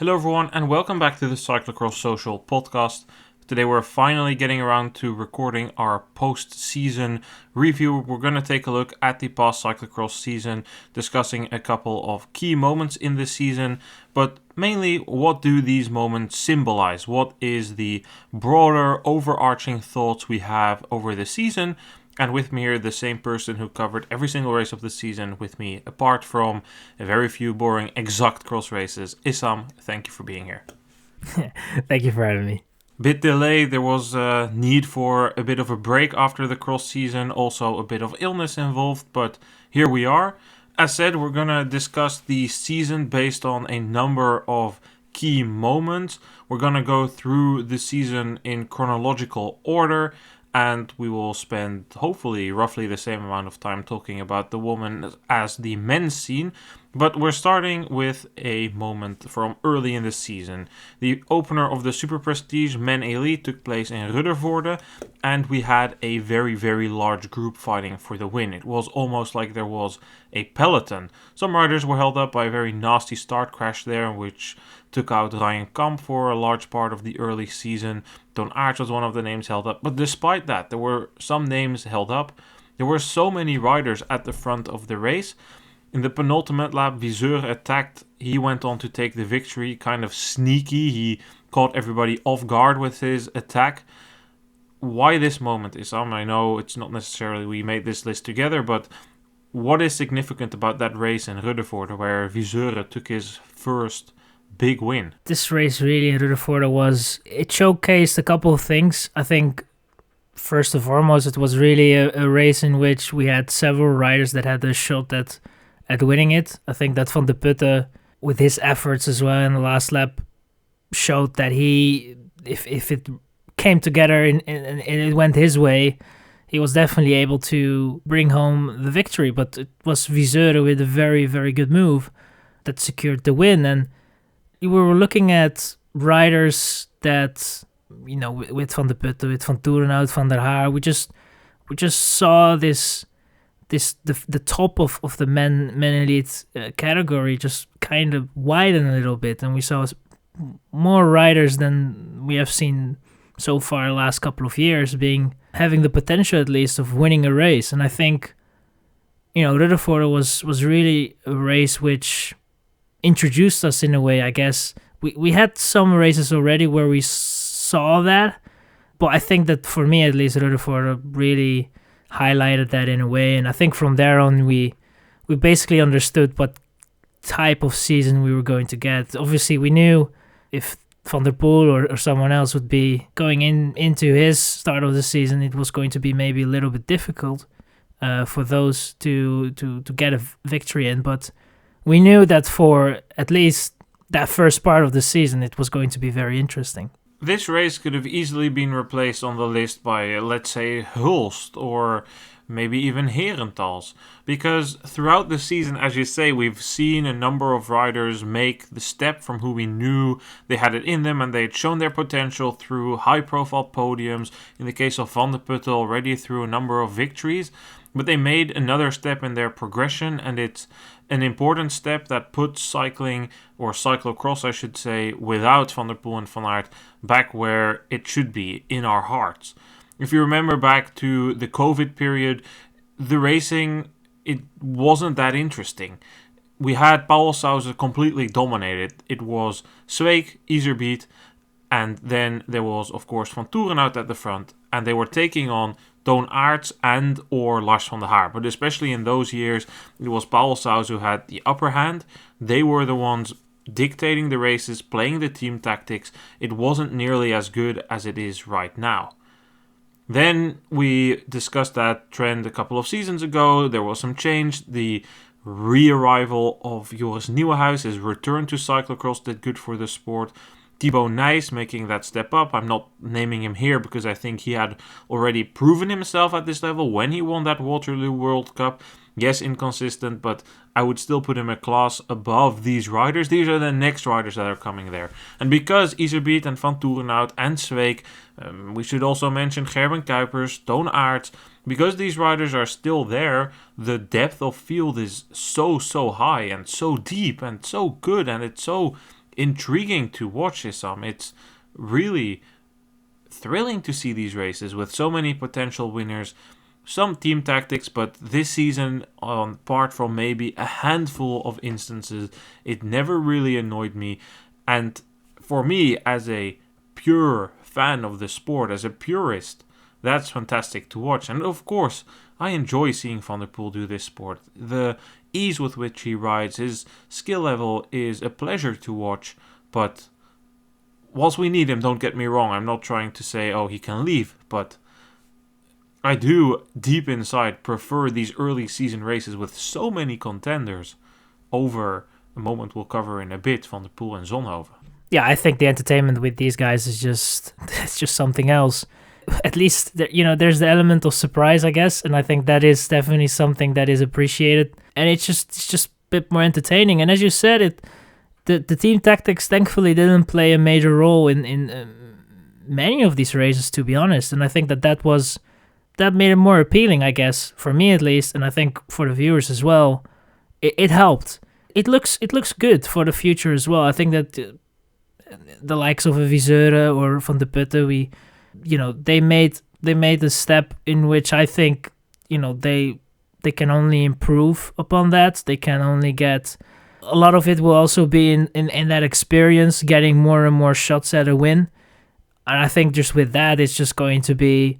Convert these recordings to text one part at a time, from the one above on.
Hello everyone and welcome back to the Cyclocross Social Podcast. Today we're finally getting around to recording our post-season review. We're going to take a look at the past Cyclocross season, discussing a couple of key moments in this season, but mainly what do these moments symbolize? What is the broader overarching thoughts we have over the season? And with me here, the same person who covered every single race of the season with me, apart from a very few boring exact cross races. Issam, thank you for being here. Thank you for having me. Bit delayed, there was a need for a bit of a break after the cross season, also a bit of illness involved, but here we are. As said, we're going to discuss the season based on a number of key moments. We're going to go through the season in chronological order, and we will spend hopefully roughly the same amount of time talking about the women as the men's scene. But we're starting with a moment from early in the season. The opener of the Super Prestige Men Elite took place in Ruddervoorde, and we had a very, very large group fighting for the win. It was almost like there was a peloton. Some riders were held up by a very nasty start crash there, which took out Ryan Kamp for a large part of the early season. Don Aerts was one of the names held up. But despite that, there were some names held up. There were so many riders at the front of the race. In the penultimate lap, Viseur attacked. He went on to take the victory, kind of sneaky. He caught everybody off guard with his attack. Why this moment, Issam? I know it's not necessarily we made this list together, but what is significant about that race in Ruddervoorde where Viseur took his first big win? This race really in Ruddervoorde it showcased a couple of things. I think first and foremost, it was really a race in which we had several riders that had a shot at winning it. I think that Van de Putte, with his efforts as well in the last lap, showed that if it came together and it went his way, he was definitely able to bring home the victory. But it was Viseur with a very, very good move that secured the win. And we were looking at riders that, you know, with Van de Putte, with Van Toerenhout, Van der Haar, we just saw the top of the men elite category just kind of widen a little bit, and we saw more riders than we have seen so far the last couple of years having the potential at least of winning a race. And I think, you know, Ruddervoorde was really a race which introduced us in a way. I guess we had some races already where we saw that, but I think that for me at least, Ruddervoorde really highlighted that in a way. And I think from there on we basically understood what type of season we were going to get. Obviously we knew if Van der Poel or someone else would be going into his start of the season, it was going to be maybe a little bit difficult for those to get a victory in. But we knew that for at least that first part of the season, it was going to be very interesting. This race could have easily been replaced on the list by, let's say, Hulst or maybe even Herentals. Because throughout the season, as you say, we've seen a number of riders make the step from who we knew they had it in them and they had shown their potential through high-profile podiums. In the case of Van de Putte, already through a number of victories. But they made another step in their progression, and it's an important step that puts cycling, or cyclocross I should say, without Van der Poel and Van Aert back where it should be, in our hearts. If you remember back to the COVID period, the racing, it wasn't that interesting. We had Paul Sauser completely dominated. It was Zweek, Iserbyt, and then there was, of course, Van Toerenhout at the front, and they were taking on Don Aerts and or Lars van der Haar. But especially in those years, it was Paul Saus who had the upper hand. They were the ones dictating the races, playing the team tactics. It wasn't nearly as good as it is right now. Then we discussed that trend a couple of seasons ago. There was some change. The re-arrival of Joris Nieuwenhuis, his return to cyclocross, did good for the sport. Thibaut Nys making that step up. I'm not naming him here because I think he had already proven himself at this level when he won that Waterloo World Cup. Yes, inconsistent, but I would still put him a class above these riders. These are the next riders that are coming there. And because Iserbyt and Van Toerenhout and Zweek, we should also mention Gerben Kuipers, Don Aerts. Because these riders are still there, the depth of field is so high and so deep and so good, and it's so intriguing to watch, Issam. It's really thrilling to see these races with so many potential winners. Some team tactics, but this season, apart from maybe a handful of instances, it never really annoyed me. And for me, as a pure fan of the sport, as a purist, that's fantastic to watch. And of course, I enjoy seeing Van der Poel do this sport. The ease with which he rides, his skill level is a pleasure to watch. But whilst we need him, don't get me wrong, I'm not trying to say, oh, he can leave. But I do, deep inside, prefer these early season races with so many contenders over a moment we'll cover in a bit, Van der Poel and Zonhoven. Yeah, I think the entertainment with these guys is just it's just something else. At least, there's the element of surprise, I guess, and I think that is definitely something that is appreciated. And it's just a bit more entertaining. And as you said, the team tactics thankfully didn't play a major role in many of these races, to be honest. And I think that made it more appealing, I guess, for me at least, and I think for the viewers as well. It helped. It looks good for the future as well. I think that the likes of a Viseur or Van de Putte, they made a step in which I think they can only improve upon that. They can only get a lot of it will also be in that experience, getting more and more shots at a win. And I think just with that, it's just going to be,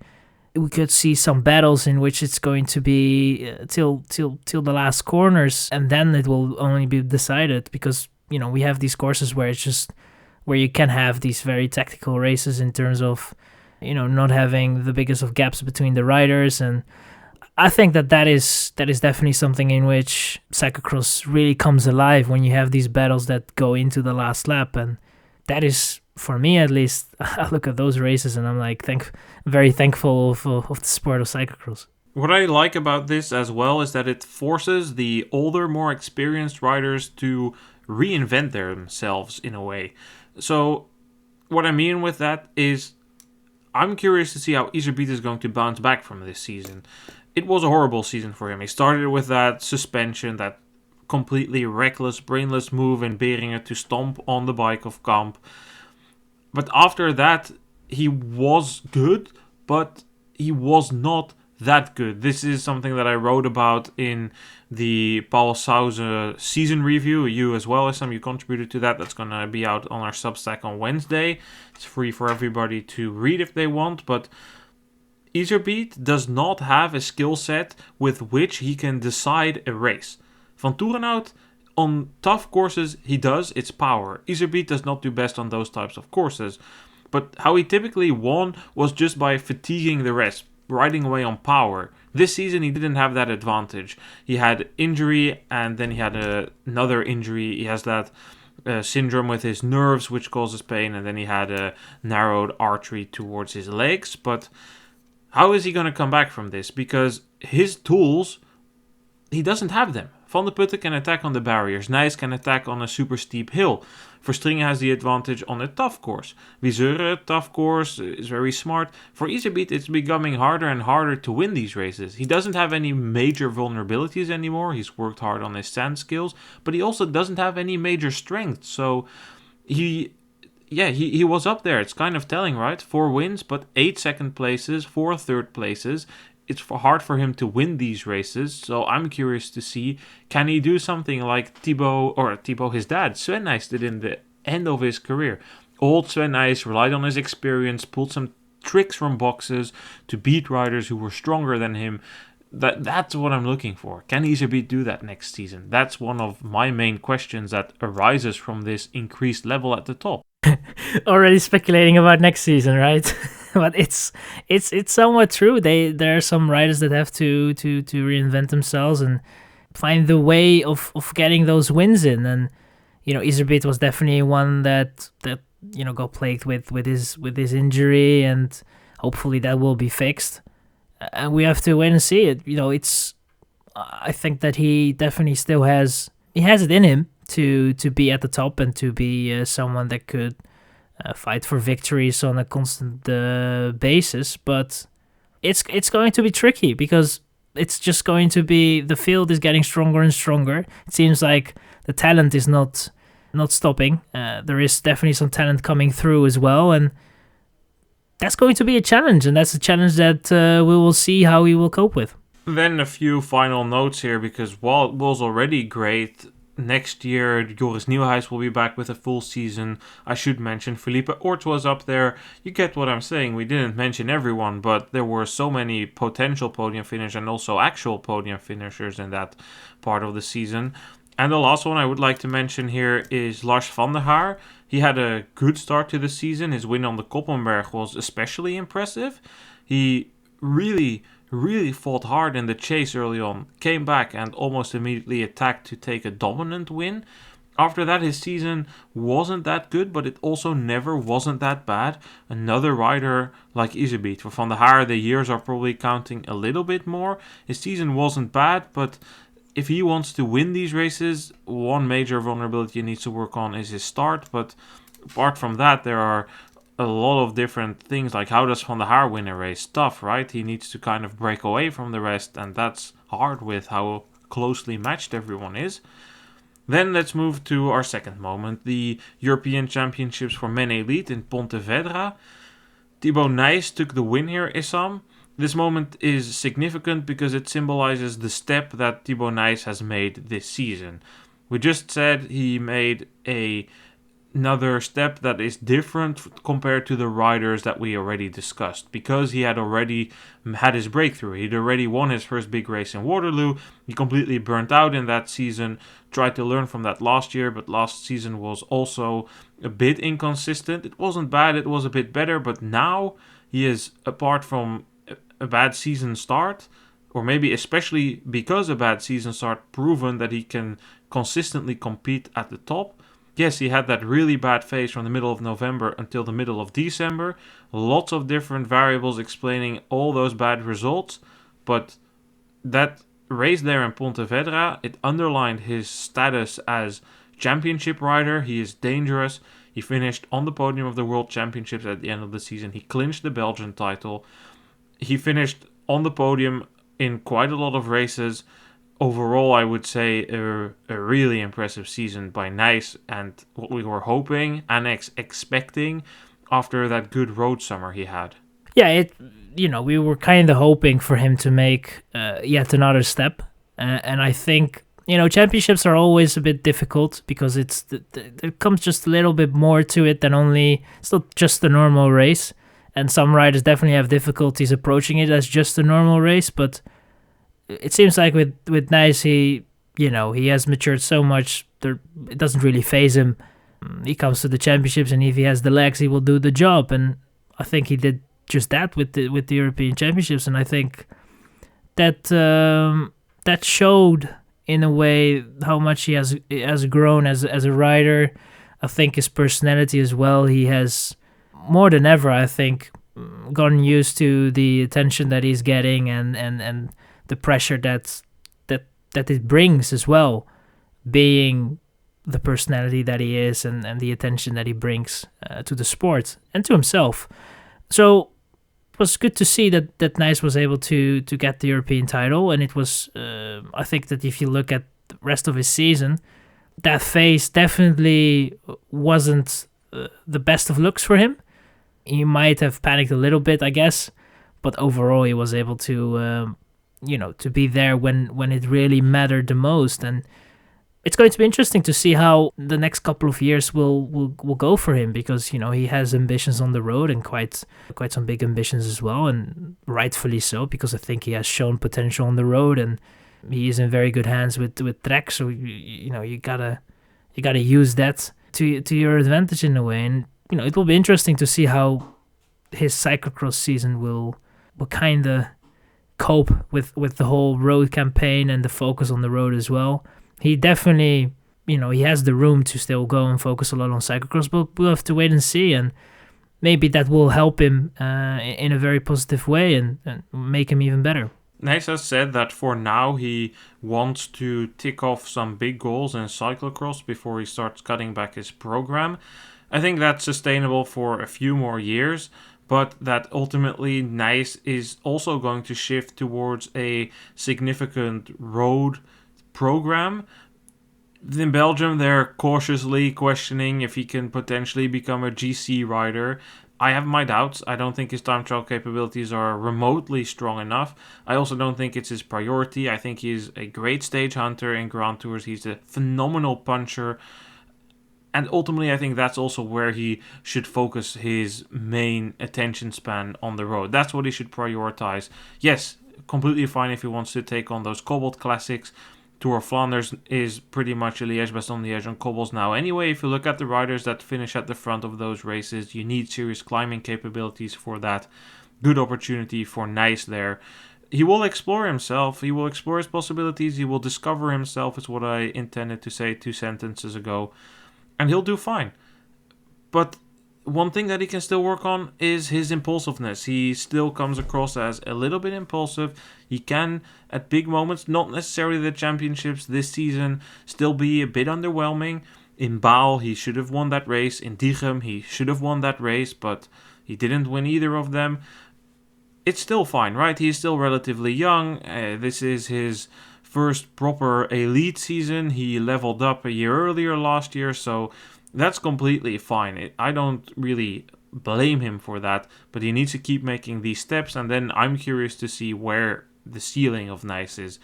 we could see some battles in which it's going to be till the last corners, and then it will only be decided, because we have these courses where it's just where you can have these very tactical races in terms of not having the biggest of gaps between the riders. And I think that is definitely something in which cyclocross really comes alive when you have these battles that go into the last lap. And that is, for me at least, I look at those races and I'm like very thankful of the sport of cyclocross. What I like about this as well is that it forces the older, more experienced riders to reinvent themselves in a way. So what I mean with that is I'm curious to see how Iserbyt is going to bounce back from this season. It was a horrible season for him. He started with that suspension, that completely reckless, brainless move in Beringen to stomp on the bike of Kamp. But after that, he was good, but he was not that good. This is something that I wrote about in the Paul Sauze season review. You as well, Issam, you contributed to that. That's going to be out on our Substack on Wednesday. It's free for everybody to read if they want, but Iserbyt does not have a skill set with which he can decide a race. Van Toerenhout, on tough courses, he does. It's power. Iserbyt does not do best on those types of courses. But how he typically won was just by fatiguing the rest, riding away on power. This season, he didn't have that advantage. He had injury, and then he had another injury. He has that syndrome with his nerves, which causes pain, and then he had a narrowed artery towards his legs. But how is he going to come back from this? Because his tools, he doesn't have them. Van de Putte can attack on the barriers. Nys can attack on a super steep hill. Verstringen has the advantage on a tough course. Viseur, tough course, is very smart. For Iserbyt, it's becoming harder and harder to win these races. He doesn't have any major vulnerabilities anymore. He's worked hard on his sand skills, but he also doesn't have any major strength. So he was up there. It's kind of telling, right? 4 wins, but 8 second places, 4 third places. It's hard for him to win these races, so I'm curious to see, can he do something like Thibaut, his dad, Sven Nys, did in the end of his career. Old Sven Nys relied on his experience, pulled some tricks from boxes to beat riders who were stronger than him. That's what I'm looking for. Can Iserbyt do that next season? That's one of my main questions that arises from this increased level at the top. Already speculating about next season, right? But it's somewhat true. There are some riders that have to reinvent themselves and find the way of getting those wins in. And Iserbyt was definitely one that got plagued with his injury, and hopefully that will be fixed. And we have to wait and see it. I think that he definitely still has it in him to be at the top and to be someone that could fight for victories on a constant basis. But it's going to be tricky, because it's just going to be, the field is getting stronger and stronger. It seems like the talent is not not stopping. There is definitely some talent coming through as well, and that's going to be a challenge, and that's a challenge that we will see how he will cope with. Then a few final notes here, because while it was already great, next year Joris Nieuwenhuis will be back with a full season. I should mention Felipe Ort was up there. You get what I'm saying. We didn't mention everyone, but there were so many potential podium finishers and also actual podium finishers in that part of the season. And the last one I would like to mention here is Lars van der Haar. He had a good start to the season. His win on the Koppenberg was especially impressive. He really fought hard in the chase early on, came back and almost immediately attacked to take a dominant win. After that, his season wasn't that good, but it also never wasn't that bad. Another rider like Iserbyt. For Van der Haar, the years are probably counting a little bit more. His season wasn't bad, but if he wants to win these races, one major vulnerability he needs to work on is his start. But apart from that, there are a lot of different things, like how does Van der Haar win a race? Tough, right? He needs to kind of break away from the rest, and that's hard with how closely matched everyone is. Then let's move to our second moment, the European Championships for Men Elite in Pontevedra. Thibaut Nys took the win here, Issam. This moment is significant because it symbolizes the step that Thibaut Nys has made this season. We just said he made another step that is different compared to the riders that we already discussed, because he had already had his breakthrough. He'd already won his first big race in Waterloo. He completely burnt out in that season, tried to learn from that last year, but last season was also a bit inconsistent. It wasn't bad, it was a bit better, but now he is, apart from a bad season start, or maybe especially because a bad season start, proven that he can consistently compete at the top. Yes, he had that really bad phase from the middle of November until the middle of December. Lots of different variables explaining all those bad results. But that race there in Pontevedra, it underlined his status as championship rider. He is dangerous. He finished on the podium of the World Championships at the end of the season. He clinched the Belgian title. He finished on the podium in quite a lot of races. Overall, I would say a really impressive season by Nys, and what we were hoping and expecting after that good road summer he had. Yeah, we were kind of hoping for him to make yet another step, and I think championships are always a bit difficult because there comes just a little bit more to it than only it's not just a normal race, and some riders definitely have difficulties approaching it as just a normal race, but it seems like with Nys, he has matured so much, it doesn't really faze him. He comes to the championships, and if he has the legs, he will do the job. And I think he did just that with the European Championships. And I think that that showed in a way how much he has grown as a rider. I think his personality as well. He has more than ever, I think, gotten used to the attention that he's getting and the pressure that it brings as well, being the personality that he is and the attention that he brings to the sport and to himself. So it was good to see that Nys was able to get the European title, and it was I think that if you look at the rest of his season, that phase definitely wasn't the best of looks for him. He might have panicked a little bit, I guess, but overall he was able to to be there when it really mattered the most. And it's going to be interesting to see how the next couple of years will go for him, because he has ambitions on the road, and quite some big ambitions as well, and rightfully so, because I think he has shown potential on the road, and he is in very good hands with Trek. So you gotta use that to your advantage in a way. And it will be interesting to see how his cyclocross season will kind of cope with the whole road campaign and the focus on the road as well. He definitely, he has the room to still go and focus a lot on cyclocross, but we'll have to wait and see, and maybe that will help him in a very positive way and make him even better. Nys has said that for now he wants to tick off some big goals in cyclocross before he starts cutting back his program. I think that's sustainable for a few more years, but that ultimately Nys is also going to shift towards a significant road program. In Belgium, they're cautiously questioning if he can potentially become a GC rider. I have my doubts. I don't think his time trial capabilities are remotely strong enough. I also don't think it's his priority. I think he's a great stage hunter in Grand Tours. He's a phenomenal puncher. And ultimately, I think that's also where he should focus his main attention span on the road. That's what he should prioritize. Yes, completely fine if he wants to take on those Cobalt Classics. Tour of Flanders is pretty much a Liège-Bastogne-Liège on cobbles now. Anyway, if you look at the riders that finish at the front of those races, you need serious climbing capabilities for that. Good opportunity for Nice there. He will explore himself. He will explore his possibilities. He will discover himself, is what I intended to say 2 sentences ago. And he'll do fine. But one thing that he can still work on is his impulsiveness. He still comes across as a little bit impulsive. He can, at big moments, not necessarily the championships this season, still be a bit underwhelming. In Baal, he should have won that race. In Diegem, he should have won that race, but he didn't win either of them. It's still fine, right? He's still relatively young. This is his first proper elite season. He leveled up a year earlier last year, so that's completely fine. I don't really blame him for that, but he needs to keep making these steps, and then I'm curious to see where the ceiling of Nice is.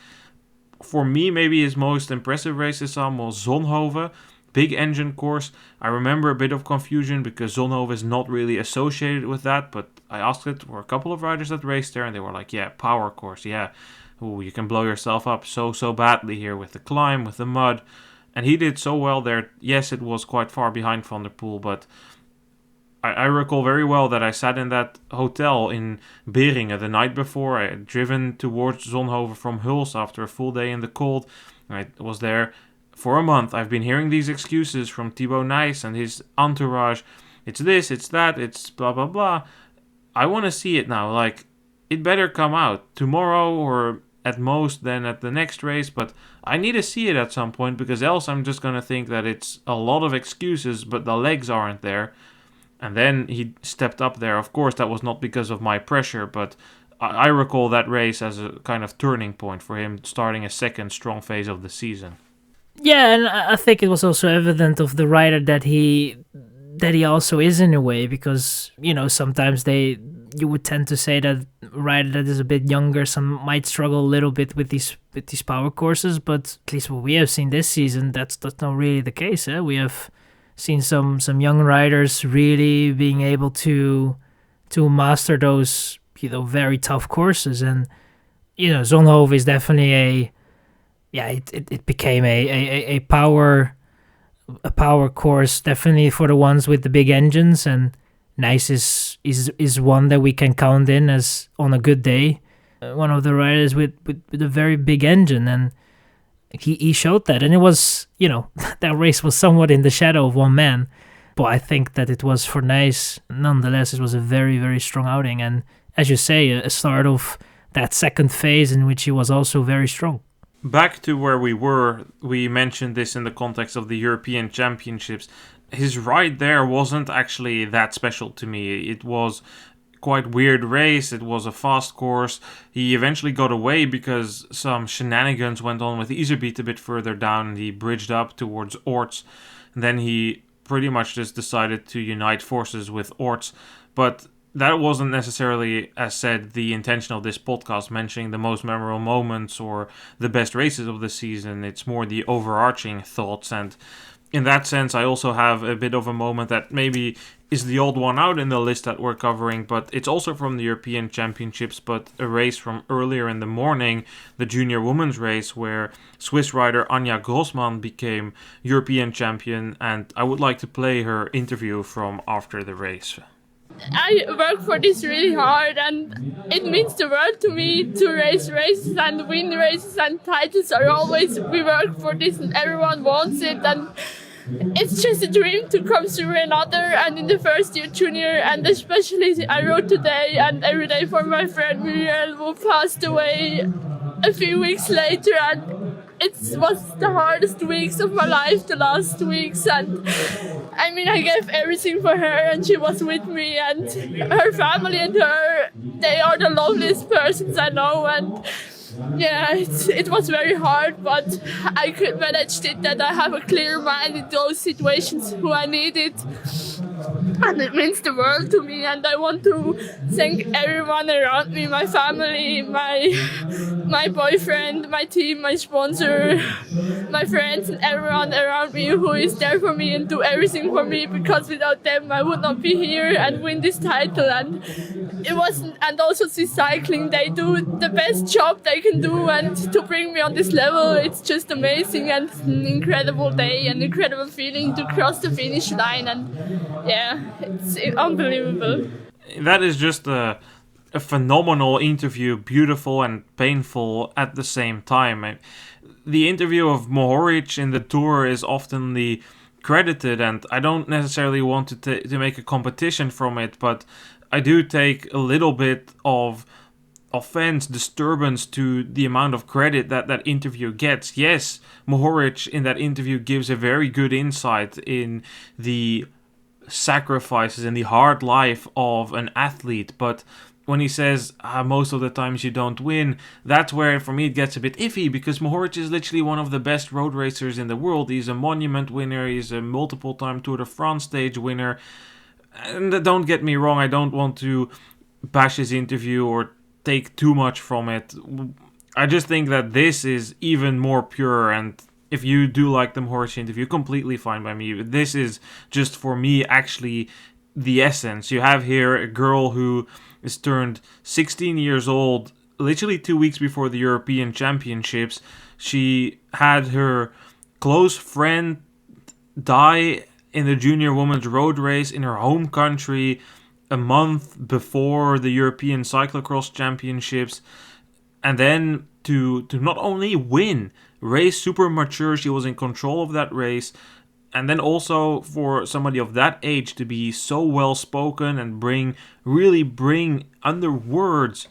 For me, maybe his most impressive race this time was Zonhoven. Big engine course. I remember a bit of confusion because Zonhoven is not really associated with that, but I asked it for a couple of riders that raced there, and they were like, yeah, power course, yeah. Ooh, you can blow yourself up so badly here with the climb, with the mud. And he did so well there. Yes, it was quite far behind Van der Poel, but I recall very well that I sat in that hotel in Beringen the night before. I had driven towards Zonhoven from Hulst after a full day in the cold. I was there for a month. I've been hearing these excuses from Thibaut Nys and his entourage. It's this, it's that, it's blah, blah, blah. I want to see it now. Like, it better come out tomorrow or at most then at the next race, but I need to see it at some point because else I'm just going to think that it's a lot of excuses, but the legs aren't there. And then he stepped up there. Of course, that was not because of my pressure, but I recall that race as a kind of turning point for him, starting a second strong phase of the season. Yeah, and I think it was also evident of the rider that he also is in a way, because, you know, sometimes you would tend to say that a rider that is a bit younger, some might struggle a little bit with these power courses, but at least what we have seen this season, that's not really the case. We have seen some young riders really being able to master those, you know, very tough courses, and, you know, Zonhoven is definitely it became a power course, definitely for the ones with the big engines, and Nice is one that we can count in as, on a good day, one of the riders with a very big engine, and he showed that, and it was, you know, that race was somewhat in the shadow of one man, but I think that it was for Nice, nonetheless, it was a very, very strong outing, and as you say, a start of that second phase in which he was also very strong. Back to where we were, we mentioned this in the context of the European Championships. His ride there wasn't actually that special to me. It was quite weird race. It was a fast course. He eventually got away because some shenanigans went on with Iserbyt a bit further down, and he bridged up towards Orts. And then he pretty much just decided to unite forces with Orts. But that wasn't necessarily, as said, the intention of this podcast, mentioning the most memorable moments or the best races of the season. It's more the overarching thoughts, and in that sense, I also have a bit of a moment that maybe is the odd one out in the list that we're covering, but it's also from the European Championships, but a race from earlier in the morning, the junior women's race, where Swiss rider Anja Grossmann became European champion, and I would like to play her interview from after the race. I work for this really hard, and it means the world to me to race races and win races, and titles are always, we work for this and everyone wants it, and it's just a dream to come through another, and in the first year junior, and especially I wrote today and every day for my friend Muriel, who passed away a few weeks later, and it was the hardest weeks of my life, the last weeks, and I mean, I gave everything for her, and she was with me, and her family and her, they are the loveliest persons I know, and yeah, it was very hard, but I could manage it, that I have a clear mind in those situations who I needed. And it means the world to me, and I want to thank everyone around me, my family, my boyfriend, my team, my sponsor, my friends, and everyone around me who is there for me and do everything for me, because without them I would not be here and win this title. And it wasn't, and also this cycling, they do the best job they can do, and to bring me on this level, it's just amazing and an incredible day, an incredible feeling to cross the finish line, and yeah, it's unbelievable. That is just a phenomenal interview, beautiful and painful at the same time. The interview of Mohoric in the Tour is oftenly credited, and I don't necessarily want to make a competition from it, but I do take a little bit of offense, disturbance to the amount of credit that interview gets. Yes, Mohoric in that interview gives a very good insight in the sacrifices and the hard life of an athlete, but when he says most of the times you don't win, that's where for me it gets a bit iffy, because Mohoric is literally one of the best road racers in the world. He's a monument winner, he's a multiple time Tour de France stage winner, and don't get me wrong, I don't want to bash his interview or take too much from it. I just think that this is even more pure, and if you do like the Mohoric interview, completely fine by me. This is just, for me, actually the essence. You have here a girl who is turned 16 years old, literally 2 weeks before the European Championships. She had her close friend die in the junior women's road race in her home country a month before the European Cyclocross Championships. And then to not only win, race super mature, she was in control of that race, and then also for somebody of that age to be so well spoken and really bring under words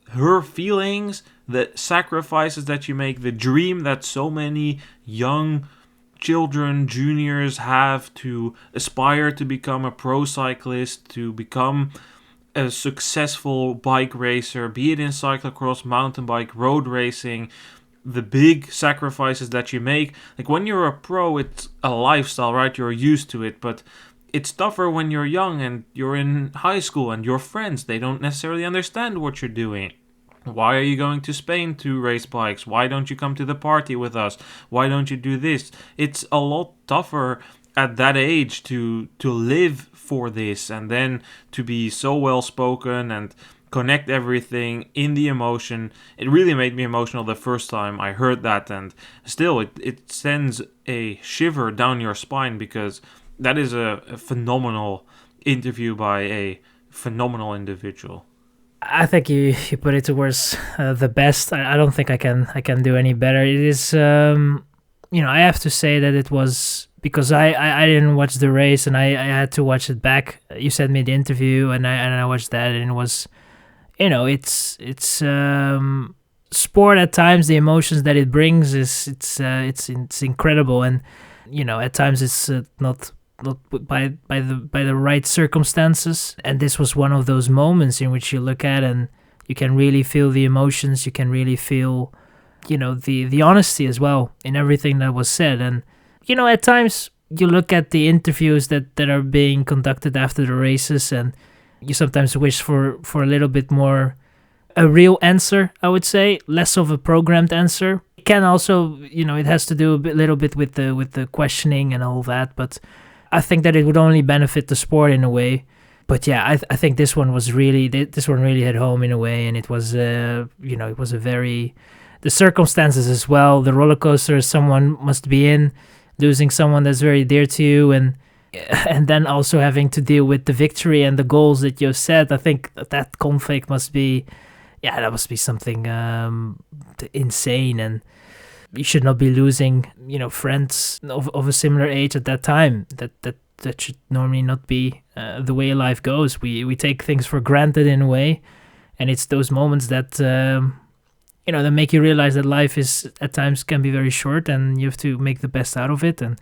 her feelings, the sacrifices that you make, the dream that so many young children, juniors have to aspire to become a pro cyclist, to become a successful bike racer, be it in cyclocross, mountain bike, road racing, the big sacrifices that you make. Like when you're a pro, it's a lifestyle, right? You're used to it, but it's tougher when you're young and you're in high school and your friends, they don't necessarily understand what you're doing. Why are you going to Spain to race bikes? Why don't you come to the party with us? Why don't you do this? It's a lot tougher at that age to live for this, and then to be so well spoken and connect everything in the emotion. It really made me emotional the first time I heard that, and still it sends a shiver down your spine, because that is a phenomenal interview by a phenomenal individual. I think you put it towards the best. I don't think I can do any better. It is, I have to say that it was, because I didn't watch the race and I had to watch it back. You sent me the interview and I watched that, and it was, it's sport at times. The emotions that it brings it's incredible, and at times it's not by the right circumstances, and this was one of those moments in which you look at and you can really feel the emotions, you can really feel the honesty as well in everything that was said. And at times you look at the interviews that are being conducted after the races, and you sometimes wish for a little bit more a real answer, I would say, less of a programmed answer. It can also, it has to do a little bit with the questioning and all that, but I think that it would only benefit the sport in a way. But yeah, I think this one really hit home in a way, and it was it was a very, the circumstances as well, the roller coaster someone must be in, losing someone that's very dear to you, and then also having to deal with the victory and the goals that you set. I think that conflict must be something insane, and you should not be losing, friends of a similar age at that time. That should normally not be the way life goes. We take things for granted in a way, and it's those moments that that make you realize that life is at times can be very short, and you have to make the best out of it. And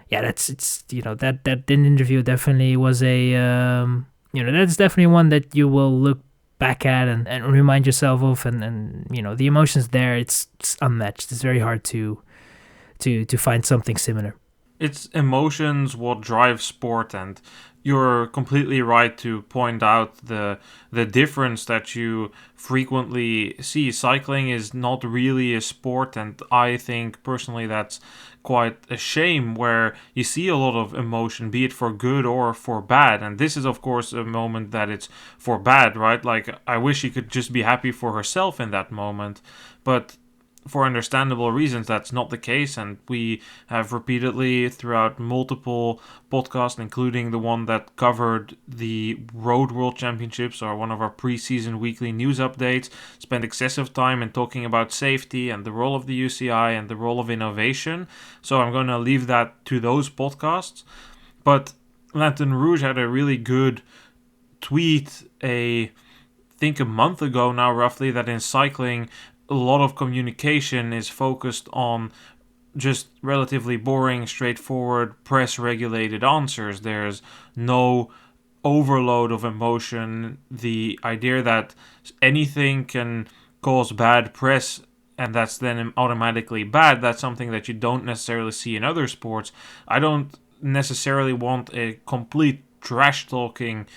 yeah, that interview definitely was a that's definitely one that you will look back at and remind yourself of, and the emotions there, it's unmatched. It's very hard to find something similar. It's emotions what drive sport, and you're completely right to point out the difference that you frequently see. Cycling is not really a sport, and I think personally that's quite a shame, where you see a lot of emotion, be it for good or for bad. And this is of course a moment that it's for bad, right? Like, I wish she could just be happy for herself in that moment, but for understandable reasons, that's not the case. And we have repeatedly throughout multiple podcasts, including the one that covered the Road World Championships, or one of our pre-season weekly news updates, spent excessive time in talking about safety and the role of the UCI and the role of innovation. So I'm going to leave that to those podcasts. But Lantern Rouge had a really good tweet, I think a month ago now roughly, that in cycling a lot of communication is focused on just relatively boring, straightforward, press-regulated answers. There's no overload of emotion. The idea that anything can cause bad press and that's then automatically bad, that's something that you don't necessarily see in other sports. I don't necessarily want a complete trash-talking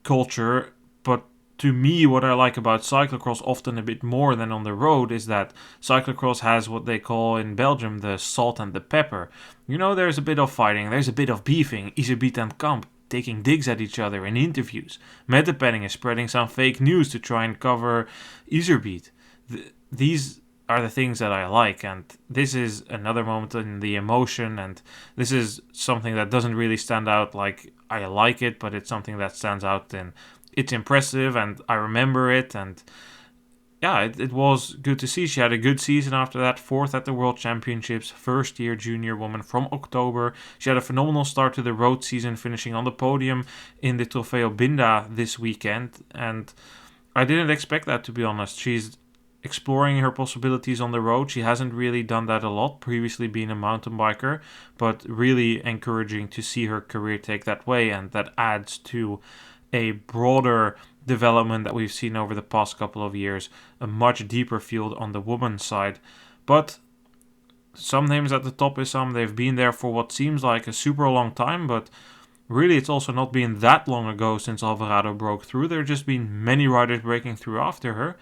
culture, but to me, what I like about cyclocross often a bit more than on the road is that cyclocross has what they call in Belgium the salt and the pepper. There's a bit of fighting, there's a bit of beefing, Iserbiet and Kamp taking digs at each other in interviews. Mettepenning is spreading some fake news to try and cover Iserbiet. These are the things that I like, and this is another moment in the emotion, and this is something that doesn't really stand out like I like it, but it's something that stands out in it's impressive, and I remember it, and yeah, it was good to see. She had a good season after that, 4th at the World Championships, first-year junior woman from October. She had a phenomenal start to the road season, finishing on the podium in the Trofeo Binda this weekend, and I didn't expect that, to be honest. She's exploring her possibilities on the road. She hasn't really done that a lot, previously being a mountain biker, but really encouraging to see her career take that way, and that adds to a broader development that we've seen over the past couple of years, a much deeper field on the women's side. But some names at the top, Issam, they've been there for what seems like a super long time, but really it's also not been that long ago since Alvarado broke through. There have just been many riders breaking through after her.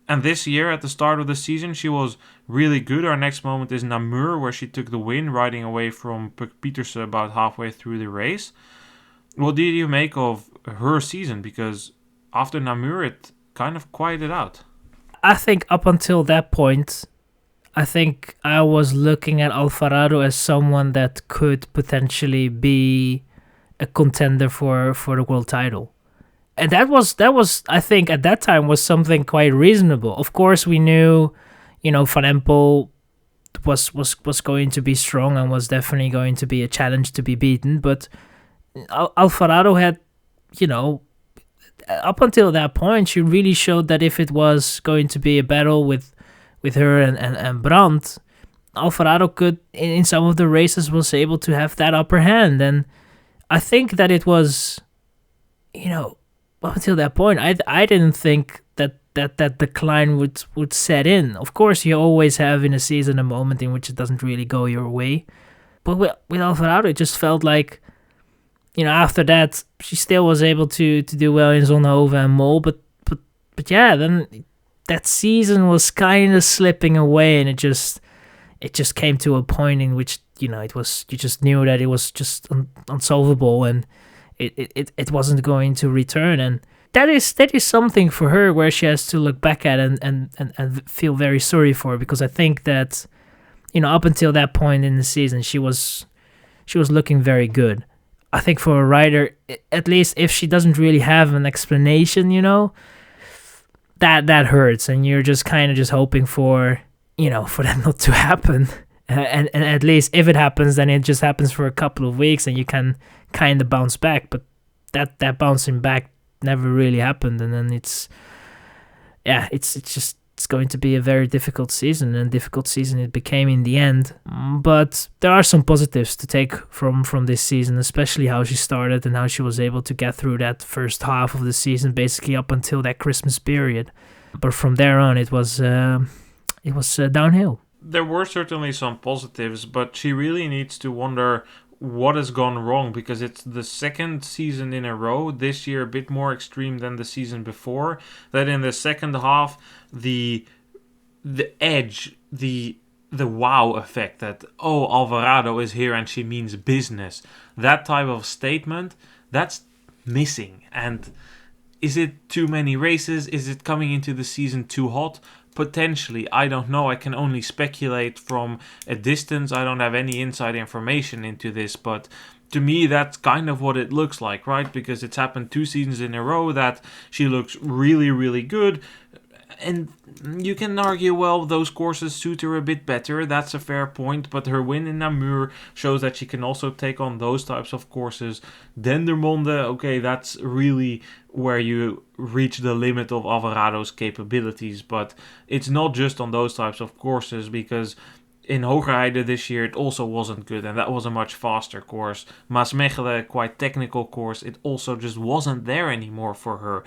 And this year, at the start of the season, she was really good. Our next moment is Namur, where she took the win, riding away from Puk Pieterse about halfway through the race. What did you make of her season? Because after Namur, it kind of quieted out. I think up until that point, I think I was looking at Alvarado as someone that could potentially be a contender for the world title. And that was I think at that time was something quite reasonable. Of course, we knew, Van Empel was going to be strong and was definitely going to be a challenge to be beaten, but Alvarado had, up until that point, she really showed that if it was going to be a battle with her and Brandt, Alvarado could, in some of the races, was able to have that upper hand. And I think that it was, up until that point, I didn't think that decline would set in. Of course, you always have in a season a moment in which it doesn't really go your way. But with Alvarado, it just felt like, after that, she still was able to do well in Zonhoven and Mol, but yeah, then that season was kind of slipping away, and it just came to a point in which it was, you just knew that it was just unsolvable, and it wasn't going to return, and that is something for her where she has to look back at and feel very sorry for, because I think that up until that point in the season she was looking very good. I think for a rider, at least if she doesn't really have an explanation, that hurts, and you're just kind of just hoping for that not to happen. And at least if it happens, then it just happens for a couple of weeks and you can kind of bounce back. But that bouncing back never really happened, and then it's just it's going to be a very difficult season, and difficult season it became in the end. But there are some positives to take from this season, especially how she started and how she was able to get through that first half of the season, basically up until that Christmas period. But from there on, it was downhill. There were certainly some positives, but she really needs to wonder what has gone wrong, because it's the second season in a row, this year a bit more extreme than the season before, that in the second half the edge, the wow effect that, oh, Alvarado is here and she means business, that type of statement, that's missing. And is it too many races? Is it coming into the season too hot? Potentially, I don't know. I can only speculate from a distance. I don't have any inside information into this, but to me, that's kind of what it looks like, right? Because it's happened 2 seasons in a row that she looks really, really good. And you can argue, well, those courses suit her a bit better. That's a fair point. But her win in Namur shows that she can also take on those types of courses. Dendermonde, okay, that's really where you reach the limit of Alvarado's capabilities. But it's not just on those types of courses, because in Hogerheide this year it also wasn't good, and that was a much faster course. Maasmechelen, quite technical course, it also just wasn't there anymore for her.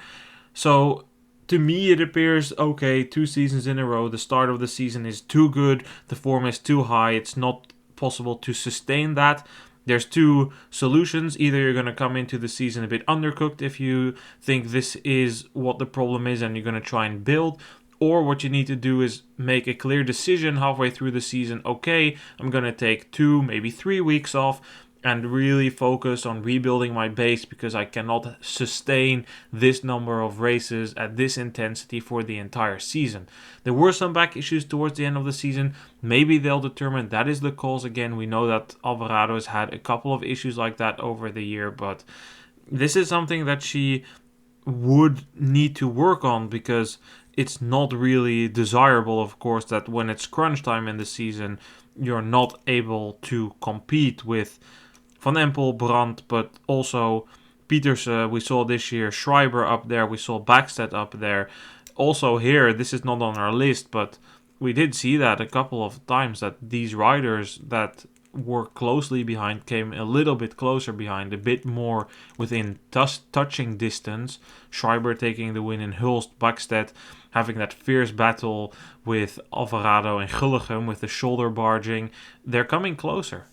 So to me, it appears, okay, 2 seasons in a row, the start of the season is too good, the form is too high, it's not possible to sustain that. There's 2 solutions. Either you're going to come into the season a bit undercooked if you think this is what the problem is and you're going to try and build, or what you need to do is make a clear decision halfway through the season. Okay, I'm going to take 2, maybe 3 weeks off and really focus on rebuilding my base, because I cannot sustain this number of races at this intensity for the entire season. There were some back issues towards the end of the season. Maybe they'll determine that is the cause again. We know that Alvarado has had a couple of issues like that over the year, but this is something that she would need to work on, because it's not really desirable, of course, that when it's crunch time in the season, you're not able to compete with Van Empel, Brandt, but also Pietersen, we saw this year, Schreiber up there, we saw Backstedt up there. Also here, this is not on our list, but we did see that a couple of times, that these riders that were closely behind came a little bit closer behind, a bit more within touching distance. Schreiber taking the win in Hulst, Backstedt having that fierce battle with Alvarado and Gulligem with the shoulder barging. They're coming closer.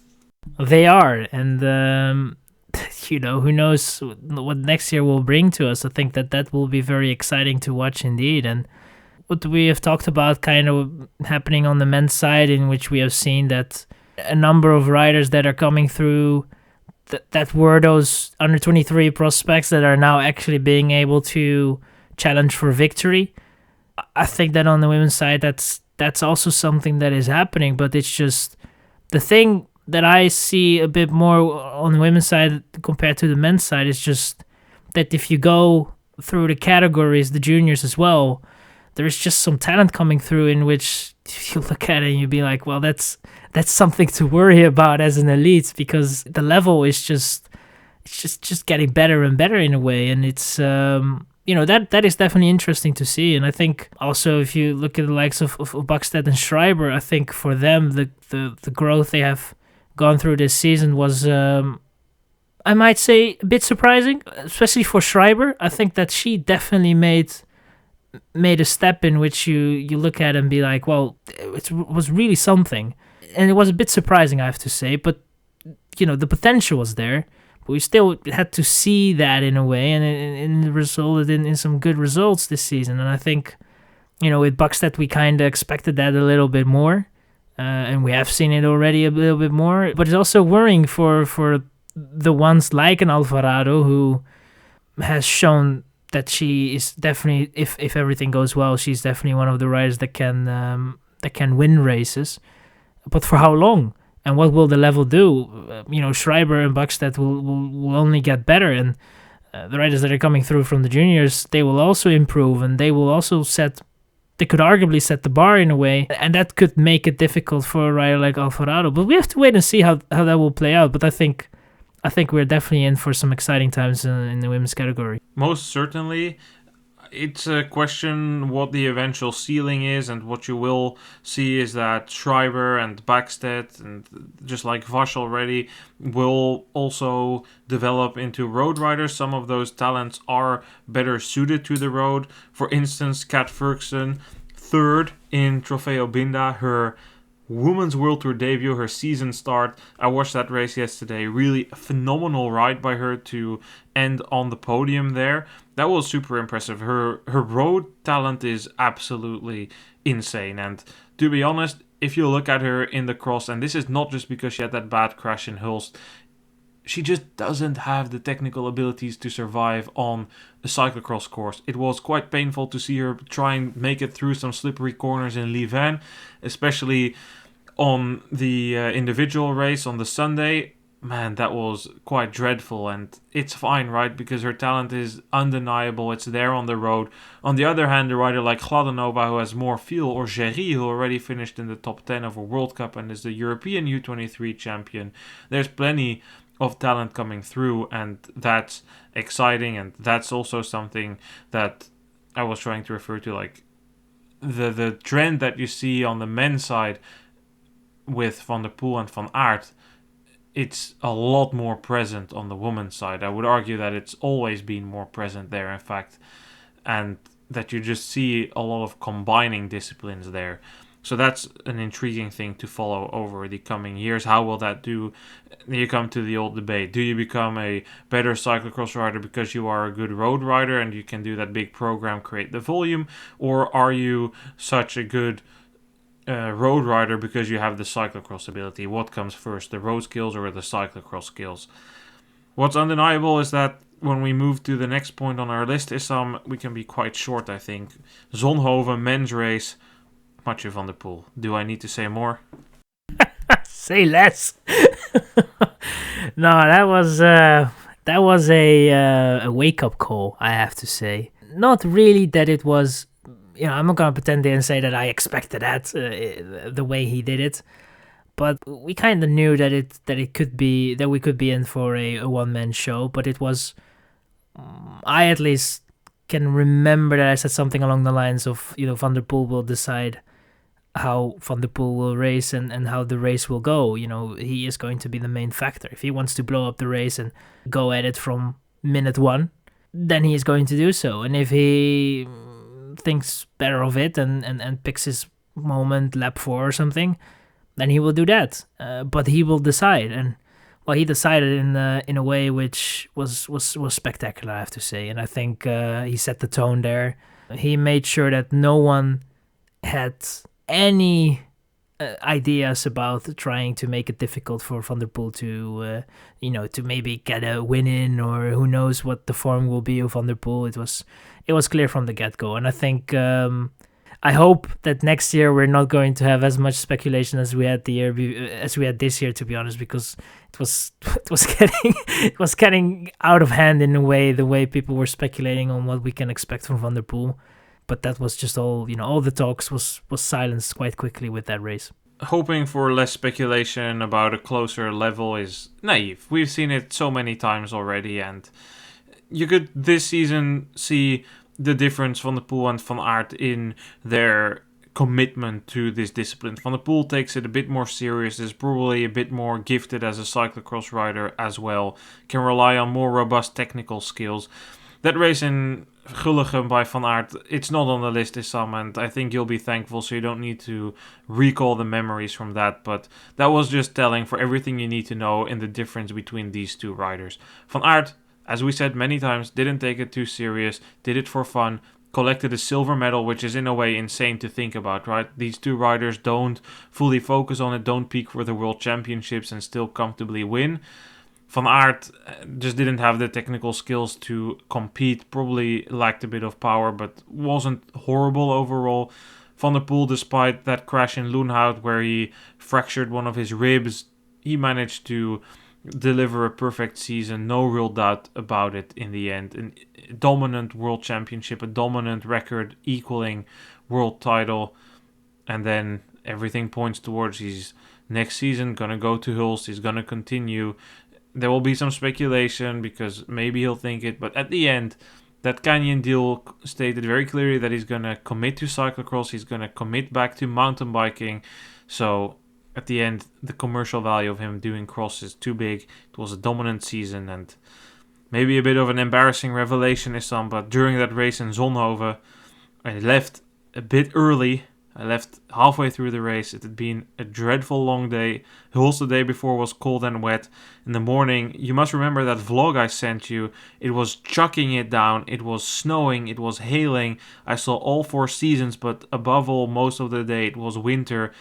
They are, and who knows what next year will bring to us. I think that will be very exciting to watch indeed. And what we have talked about kind of happening on the men's side, in which we have seen that a number of riders that are coming through that were those under 23 prospects that are now actually being able to challenge for victory. I think that on the women's side, that's also something that is happening, but it's just the thing that I see a bit more on the women's side compared to the men's side is just that if you go through the categories, the juniors as well, there's just some talent coming through in which you look at it and you be like, well, that's something to worry about as an elite, because the level is just getting better and better in a way, and it's that is definitely interesting to see. And I think also if you look at the likes of Backstedt and Schreiber, I think for them the growth they have gone through this season was, I might say, a bit surprising, especially for Schreiber. I think that she definitely made a step in which you look at and be like, well, it was really something. And it was a bit surprising, I have to say, but the potential was there. But we still had to see that in a way, and it resulted in some good results this season. And I think, with Backstedt, we kind of expected that a little bit more. And we have seen it already a little bit more. But it's also worrying for the ones like an Alvarado, who has shown that she is definitely, if everything goes well, she's definitely one of the riders that can win races. But for how long? And what will the level do? Schreiber and Backstedt will only get better. And the riders that are coming through from the juniors, they will also improve. And they will also they could arguably set the bar in a way, and that could make it difficult for a rider like Alvarado. But we have to wait and see how that will play out. But I think we're definitely in for some exciting times in the women's category. Most certainly. It's a question what the eventual ceiling is, and what you will see is that Schreiber and Backstedt, and just like Vash already, will also develop into road riders. Some of those talents are better suited to the road. For instance, Kat Ferguson, third in Trofeo Binda, her Women's World Tour debut, her season start. I watched that race yesterday. Really a phenomenal ride by her to end on the podium there. That was super impressive. Her road talent is absolutely insane. And to be honest, if you look at her in the cross, and this is not just because she had that bad crash in Hulst, she just doesn't have the technical abilities to survive on a cyclocross course. It was quite painful to see her try and make it through some slippery corners in Louvain, especially on the individual race on the Sunday. Man, that was quite dreadful, and it's fine, right? Because her talent is undeniable. It's there on the road. On the other hand, a rider like Gladanova, who has more feel, or Géry, who already finished in the top 10 of a World Cup and is the European U23 champion, there's plenty of talent coming through, and that's exciting. And that's also something that I was trying to refer to, like the trend that you see on the men's side with Van der Poel and Van Aert. It's a lot more present on the women's side. I would argue that it's always been more present there, in fact, and that you just see a lot of combining disciplines there. So that's an intriguing thing to follow over the coming years. How will that do? You come to the old debate. Do you become a better cyclocross rider because you are a good road rider and you can do that big program, create the volume? Or are you such a good road rider because you have the cyclocross ability? What comes first, the road skills or the cyclocross skills? What's undeniable is that when we move to the next point on our list, Issam, we can be quite short, I think. Zonhoven, men's race, Mathieu van der Poel. Do I need to say more? Say less. No, that was a wake-up call, I have to say. Not really that it was, I'm not going to pretend there and say that I expected that the way he did it, but we kind of knew that it could be, that we could be in for a one-man show. But it was, I at least can remember that I said something along the lines of, Van der Poel will decide how Van der Poel will race and how the race will go. He is going to be the main factor. If he wants to blow up the race and go at it from minute one, then he is going to do so. And if he thinks better of it and picks his moment, lap 4 or something, then he will do that. But he will decide. And he decided in a way which was spectacular, I have to say. And I think he set the tone there. He made sure that no one had any ideas about trying to make it difficult for Van der Poel to maybe get a win in, or who knows what the form will be of Van der Poel. It was clear from the get-go, and I think I hope that next year we're not going to have as much speculation as we had this year, to be honest, because it was getting out of hand in a way, the way people were speculating on what we can expect from Van der Poel. But that was just all the talks was silenced quite quickly with that race. Hoping for less speculation about a closer level is naive. We've seen it so many times already, and you could this season see the difference Van der Poel and Van Aert in their commitment to this discipline. Van der Poel takes it a bit more serious, is probably a bit more gifted as a cyclocross rider as well, can rely on more robust technical skills. That race in Gulligen by Van Aert, it's not on the list, Issam, and I think you'll be thankful, so you don't need to recall the memories from that, but that was just telling for everything you need to know in the difference between these two riders. Van Aert, as we said many times, didn't take it too serious, did it for fun, collected a silver medal, which is in a way insane to think about, right? These two riders don't fully focus on it, don't peak for the World Championships and still comfortably win. Van Aert just didn't have the technical skills to compete, probably lacked a bit of power, but wasn't horrible overall. Van der Poel, despite that crash in Loenhout where he fractured one of his ribs, he managed to deliver a perfect season, no real doubt about it in the end. A dominant world championship, a dominant record equaling world title, and then everything points towards he's next season going to go to Hulst, he's going to continue. There will be some speculation because maybe he'll think it, but at the end, That Canyon deal stated very clearly that he's going to commit to cyclocross, he's going to commit back to mountain biking. So at the end, the commercial value of him doing cross is too big. It was a dominant season and maybe a bit of an embarrassing revelation, Issam, but during that race in Zonhoven, I left a bit early. I left halfway through the race. It had been a dreadful long day. Hulst the day before was cold and wet. In the morning, you must remember that vlog I sent you. It was chucking it down. It was snowing. It was hailing. I saw all 4 seasons, but above all, most of the day, it was winter.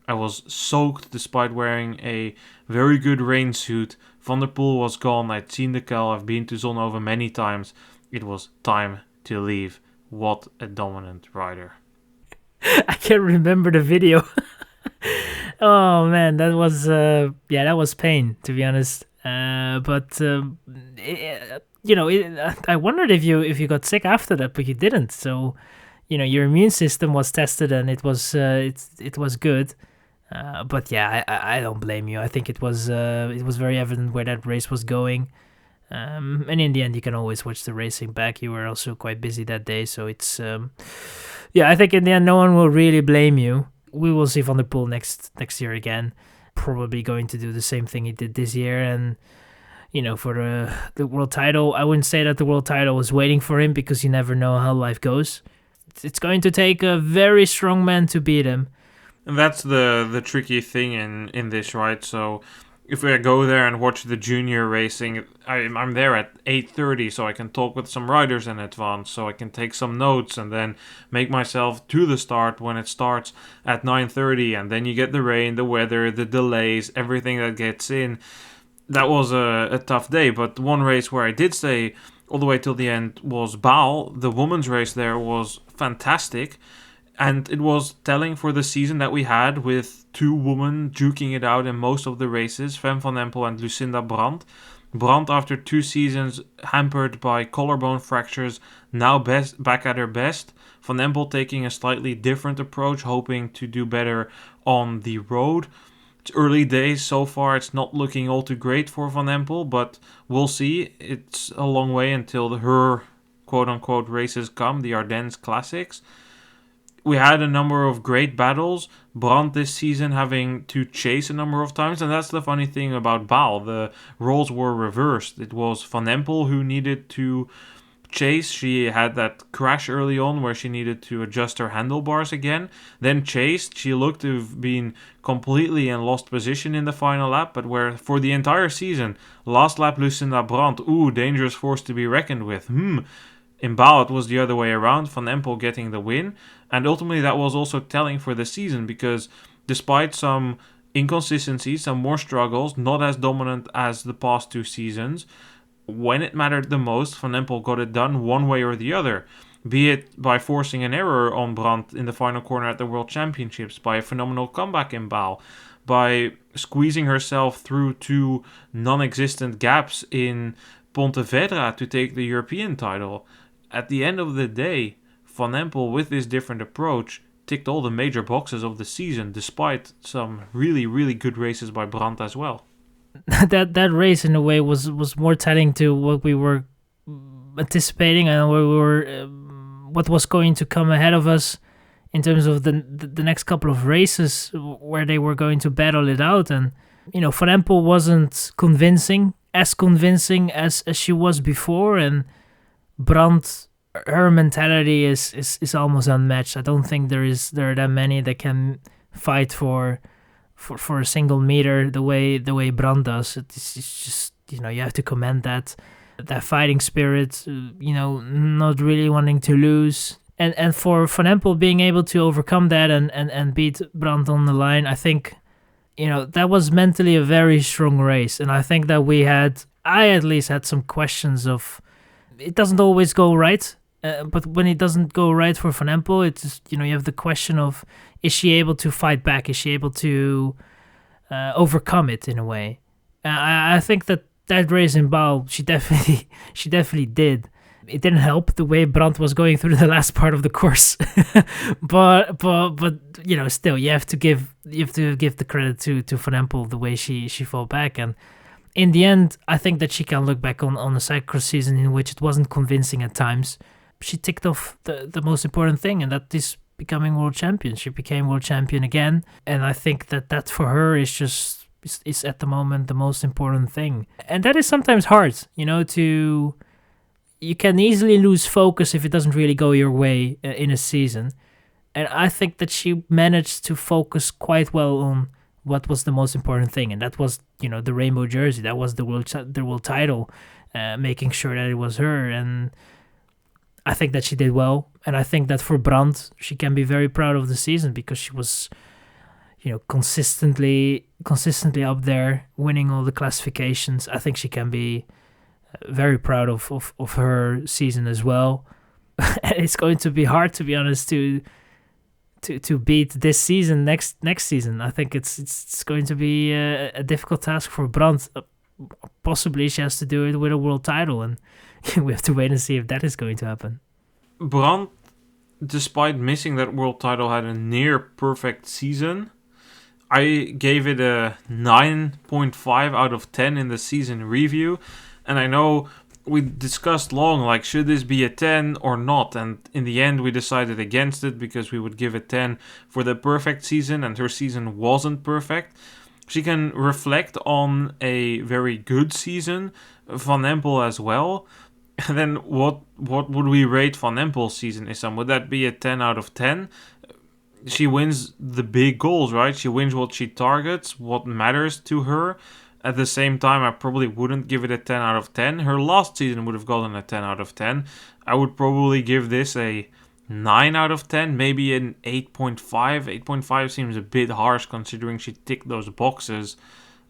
I was soaked despite wearing a very good rain suit. Van der Poel was gone. I'd seen the Kuil. I've been to Zonhoven many times. It was time to leave. What a dominant rider. I can't remember the video. Oh man, that was that was pain, to be honest. I wondered if you got sick after that, but you didn't. So, your immune system was tested and it was good. But yeah, I don't blame you. I think it was very evident where that race was going. And in the end, you can always watch the racing back. You were also quite busy that day, so it's I think in the end, no one will really blame you. We will see Van der Poel next year again, probably going to do the same thing he did this year. And for the world title, I wouldn't say that the world title is waiting for him because you never know how life goes. It's going to take a very strong man to beat him. And that's the tricky thing in this, right? So if I go there and watch the junior racing, I'm there at 8:30, so I can talk with some riders in advance, so I can take some notes and then make myself to the start when it starts at 9:30, and then you get the rain, the weather, the delays, everything that gets in. That was a tough day, but one race where I did stay all the way till the end was Baal. The women's race there was fantastic. And it was telling for the season that we had with 2 women duking it out in most of the races, Fem van Empel and Lucinda Brandt. Brandt, after 2 seasons hampered by collarbone fractures, now back at her best. Van Empel taking a slightly different approach, hoping to do better on the road. It's early days so far. It's not looking all too great for Van Empel, but we'll see. It's a long way until her quote-unquote races come, the Ardennes Classics. We had a number of great battles. Brandt this season having to chase a number of times. And that's the funny thing about Baal. The roles were reversed. It was Van Empel who needed to chase. She had that crash early on where she needed to adjust her handlebars again. Then chased. She looked to have been completely in lost position in the final lap. But where for the entire season, last lap Lucinda Brandt, dangerous force to be reckoned with. In Baal, it was the other way around, Van Empel getting the win. And ultimately, that was also telling for the season because despite some inconsistencies, some more struggles, not as dominant as the past 2 seasons, when it mattered the most, Van Empel got it done one way or the other. Be it by forcing an error on Brandt in the final corner at the World Championships, by a phenomenal comeback in Baal, by squeezing herself through 2 non-existent gaps in Pontevedra to take the European title. At the end of the day, Van Empel, with this different approach, ticked all the major boxes of the season, despite some really, really good races by Brandt as well. that race, in a way, was more telling to what we were anticipating and what was going to come ahead of us in terms of the next couple of races where they were going to battle it out. And, Van Empel wasn't convincing as she was before, and Brandt, her mentality is almost unmatched. I don't think there are that many that can fight for a single meter the way Brandt does. It's just you have to commend that fighting spirit. Not really wanting to lose, and for Van Empel being able to overcome that and beat Brandt on the line. I think that was mentally a very strong race, and I think that I at least had some questions of. It doesn't always go right, but when it doesn't go right for Van Empel, it's just, you have the question of, is she able to fight back? Is she able to overcome it in a way? I think that race in Baal, she definitely did. It didn't help the way Brandt was going through the last part of the course, but still you have to give the credit to Van Empel the way she fought back. And in the end, I think that she can look back on a cyclocross season in which it wasn't convincing at times. She ticked off the most important thing, and that is becoming world champion. She became world champion again, and I think that for her is at the moment the most important thing. And that is sometimes hard, you can easily lose focus if it doesn't really go your way in a season. And I think that she managed to focus quite well on what was the most important thing, and that was, the rainbow jersey. That was the world title, making sure that it was her. And I think that she did well. And I think that for Brandt, she can be very proud of the season because she was, consistently up there, winning all the classifications. I think she can be very proud of her season as well. And it's going to be hard, to be honest, to beat this season next season. I think it's going to be a difficult task for Brandt. Possibly she has to do it with a world title, and we have to wait and see if that is going to happen. Brandt, despite missing that world title, had a near perfect season. I gave it a 9.5 out of 10 in the season review, and I know we discussed long, should this be a 10 or not? And in the end, we decided against it because we would give it 10 for the perfect season, and her season wasn't perfect. She can reflect on a very good season, Van Empel as well. And then what would we rate Van Empel's season, Issam? Would that be a 10 out of 10? She wins the big goals, right? She wins what she targets, what matters to her. At the same time, I probably wouldn't give it a 10 out of 10. Her last season would have gotten a 10 out of 10. I would probably give this a 9 out of 10, maybe an 8.5. 8.5 seems a bit harsh considering she ticked those boxes.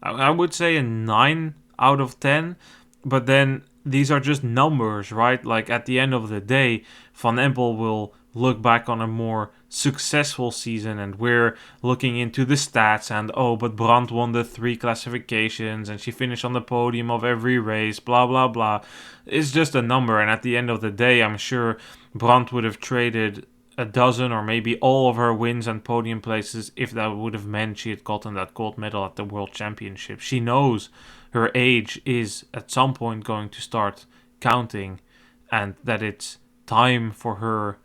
I would say a 9 out of 10, but then these are just numbers, right? At the end of the day, Van Empel will look back on a more successful season, and we're looking into the stats and but Brandt won the 3 classifications and she finished on the podium of every race, blah blah blah. It's just a number, and at the end of the day, I'm sure Brandt would have traded a dozen or maybe all of her wins and podium places if that would have meant she had gotten that gold medal at the World Championship. She knows her age is at some point going to start counting, and that it's time for her.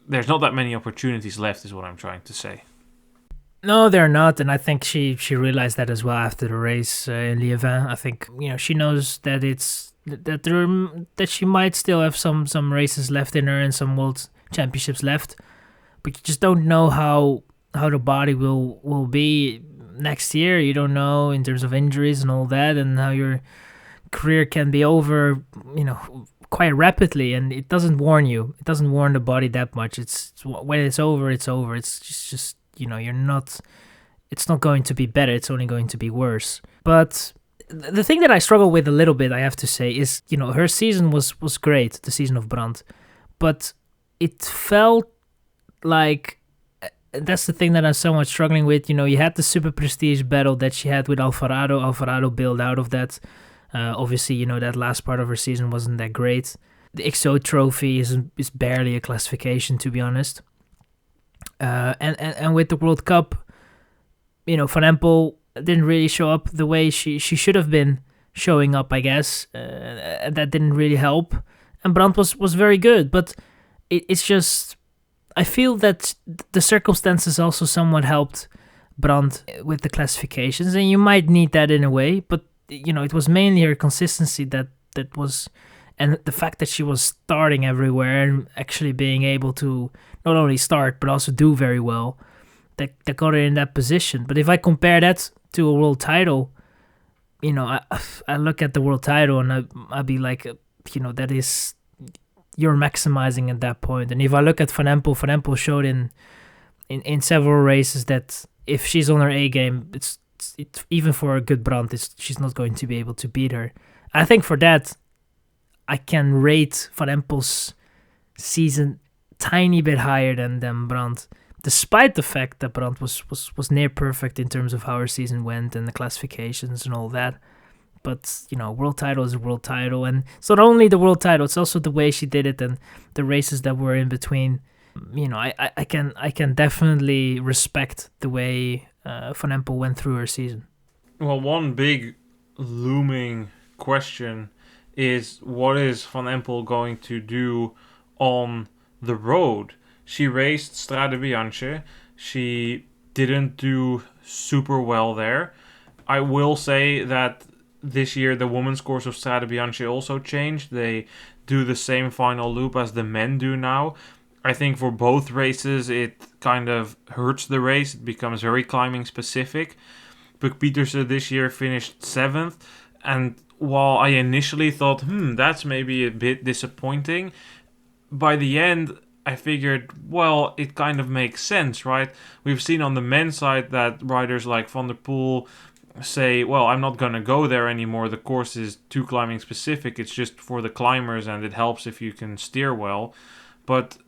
There's not that many opportunities left, is what I'm trying to say. No, they're not, and I think she realized that as well after the race in Liévin. I think she knows that that she might still have some races left in her and some world championships left, but you just don't know how the body will be next year. You don't know in terms of injuries and all that, and how your career can be over, quite rapidly, and it doesn't warn you. It doesn't warn the body that much. It's when it's over, it's over. It's just you're not. It's not going to be better. It's only going to be worse. But the thing that I struggle with a little bit, I have to say, is her season was great, the season of Brandt, but it felt like. That's the thing that I'm somewhat struggling with. You had the super prestige battle that she had with Alvarado. Alvarado bailed out of that. Obviously, that last part of her season wasn't that great. The XO trophy is barely a classification, to be honest. And with the World Cup, Van Empel didn't really show up the way she should have been showing up, I guess. That didn't really help. And Brandt was very good, but it's just... I feel that the circumstances also somewhat helped Brandt with the classifications, and you might need that in a way, but it was mainly her consistency that was, and the fact that she was starting everywhere and actually being able to not only start but also do very well, that got her in that position. But if I compare that to a world title, I look at the world title and I'd be like, that is, you're maximizing at that point. And if I look at Van Empel showed in several races that if she's on her A game, it's even for a good Brandt, she's not going to be able to beat her. I think for that, I can rate Van Empel's season tiny bit higher than Brandt, despite the fact that Brandt was near perfect in terms of how her season went and the classifications and all that. But, world title is a world title, and it's not only the world title, it's also the way she did it and the races that were in between. I can definitely respect the way Van Empel went through her season. Well, one big looming question is, what is Van Empel going to do on the road? She raced Strade Bianche. She didn't do super well there. I will say that this year the women's course of Strade Bianche also changed. They do the same final loop as the men do now. I think for both races it kind of hurts the race. It becomes very climbing specific. Buck Petersen this year finished 7th, and while I initially thought, that's maybe a bit disappointing, by the end I figured, well, it kind of makes sense, right? We've seen on the men's side that riders like Van der Poel say, well, I'm not going to go there anymore. The course is too climbing specific. It's just for the climbers and it helps if you can steer well. But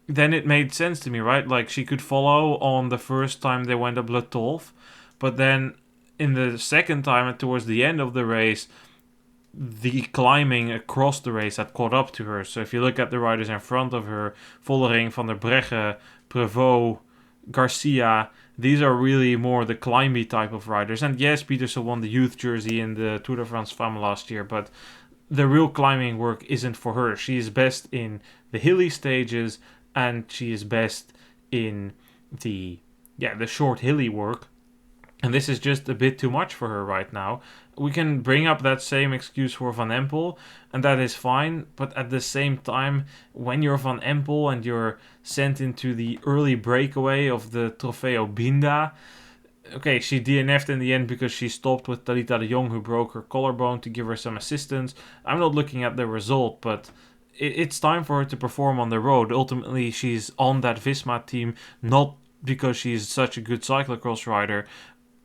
then it made sense to me, right? Like, she could follow on the first time they went up Le Tolf, but then in the second time and towards the end of the race, the climbing across the race had caught up to her. So if you look at the riders in front of her, Vollering, Van der Breggen, Prevot, Garcia, these are really more the climby type of riders. And yes, Petersen won the youth jersey in the Tour de France Femmes last year, but the real climbing work isn't for her. She is best in the hilly stages, and she is best in the short hilly work. And this is just a bit too much for her right now. We can bring up that same excuse for Van Empel, and that is fine. But at the same time, when you're Van Empel and you're sent into the early breakaway of the Trofeo Binda, okay, she DNF'd in the end because she stopped with Talita de Jong, who broke her collarbone, to give her some assistance. I'm not looking at the result, but it's time for her to perform on the road. Ultimately, she's on that Visma team, not because she's such a good cyclocross rider.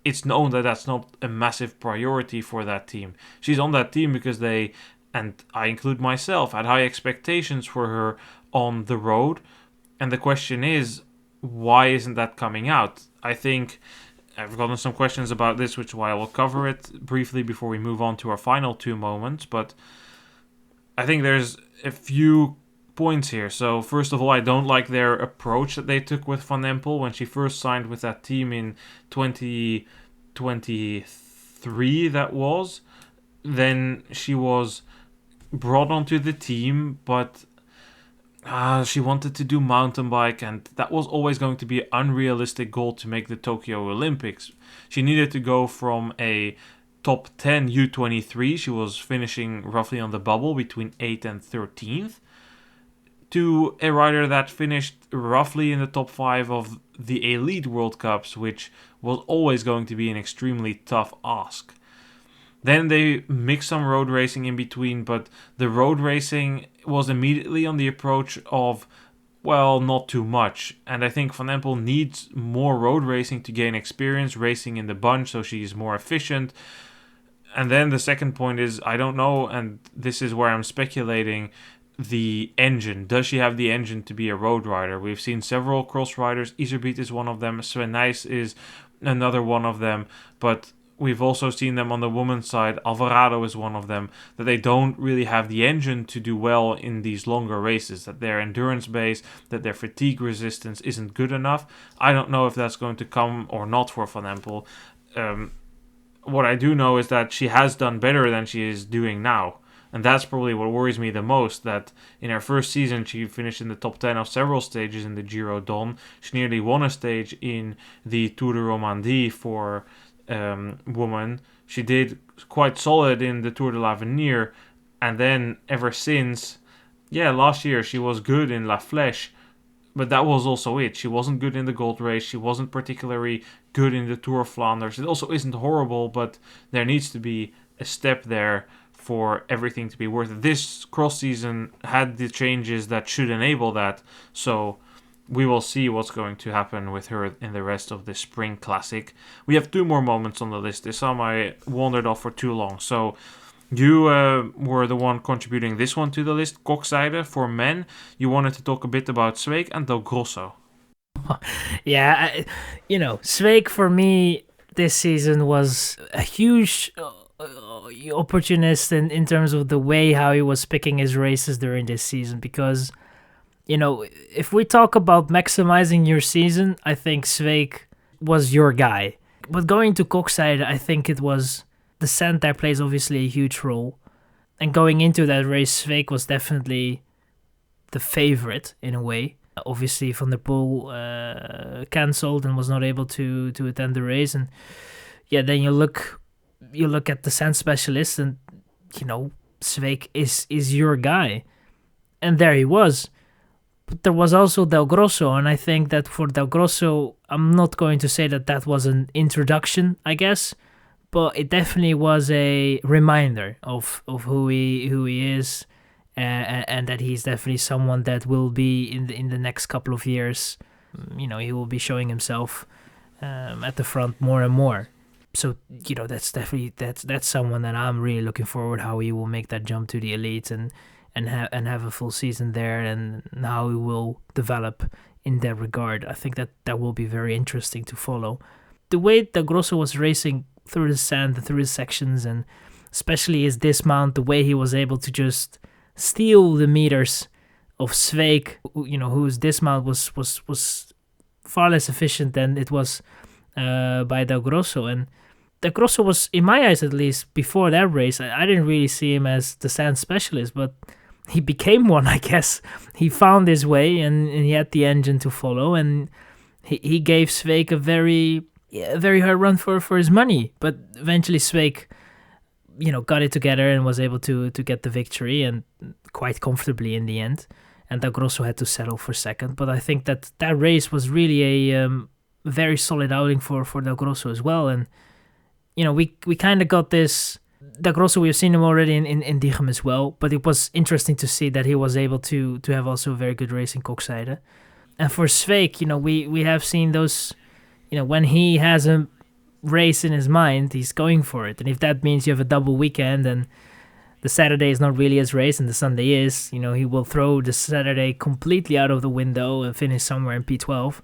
It's known that that's not a massive priority for that team. She's on that team because they, and I include myself, had high expectations for her on the road. And the question is, why isn't that coming out? I think I've gotten some questions about this, which is why I will cover it briefly before we move on to our final two moments. But I think there's a few points here. So first of all, I don't like their approach that they took with Van Empel when she first signed with that team in 2023. That was, then she was brought onto the team, but she wanted to do mountain bike, and that was always going to be an unrealistic goal to make the Tokyo Olympics. She needed to go from a top 10 U23, she was finishing roughly on the bubble between 8th and 13th, to a rider that finished roughly in the top 5 of the Elite World Cups, which was always going to be an extremely tough ask. Then they mixed some road racing in between, but the road racing was immediately on the approach of, well, not too much. And I think Van Empel needs more road racing to gain experience, racing in the bunch so she's more efficient. And then the second point is, I don't know, and this is where I'm speculating, the engine. Does she have the engine to be a road rider? We've seen several cross riders. Iserbyt is one of them. Sven Nys is another one of them. But we've also seen them on the women's side. Alvarado is one of them. That they don't really have the engine to do well in these longer races. That their endurance base, that their fatigue resistance isn't good enough. I don't know if that's going to come or not for Van Empel. What I do know is that she has done better than she is doing now. And that's probably what worries me the most, that in her first season she finished in the top 10 of several stages in the Giro Don. She nearly won a stage in the Tour de Romandie for women. She did quite solid in the Tour de l'Avenir. And then ever since, last year she was good in La Flèche. But that was also it. She wasn't good in the gold race. She wasn't particularly good in the Tour of Flanders. It also isn't horrible, but there needs to be a step there for everything to be worth it. This cross season had the changes that should enable that, so we will see what's going to happen with her in the rest of the Spring Classic. We have two more moments on the list. Issam, I wandered off for too long, so you were the one contributing this one to the list, Kokzijde for men. You wanted to talk a bit about Sweeck and Del Grosso. Yeah, Sweeck for me this season was a huge opportunist in terms of the way how he was picking his races during this season, because if we talk about maximizing your season, I think Sweeck was your guy. But going to Kokzijde, I think it was the sand there plays obviously a huge role. And going into that race, Sveik was definitely the favorite in a way. Obviously, Van der Poel cancelled and was not able to attend the race. And yeah, then you look at the sand specialist, and Sveik is your guy, and there he was. But there was also Del Grosso, and I think that for Del Grosso, I'm not going to say that was an introduction, I guess, but it definitely was a reminder of who he is, and that he's definitely someone that will be in the next couple of years. He will be showing himself at the front more and more. So that's definitely that's someone that I'm really looking forward how he will make that jump to the elite and have a full season there, and how he will develop in that regard. I think that will be very interesting to follow. The way Del Grosso was racing through the sand and through his sections, and especially his dismount, the way he was able to just steal the meters of Sveik, whose dismount was far less efficient than it was by Del Grosso. And Del Grosso was, in my eyes at least, before that race, I didn't really see him as the sand specialist, but he became one, I guess. He found his way, and he had the engine to follow, and he gave Sveik a very hard run for his money. But eventually Sveik, got it together and was able to get the victory, and quite comfortably in the end. And Del Grosso had to settle for second. But I think that race was really a very solid outing for Del Grosso as well. And we kind of got this. Del Grosso, we've seen him already in Diegem as well, but it was interesting to see that he was able to have also a very good race in Kokzijde. And for Sveik, we have seen those, when he has a race in his mind, he's going for it. And if that means you have a double weekend and the Saturday is not really his race and the Sunday is, he will throw the Saturday completely out of the window and finish somewhere in P12.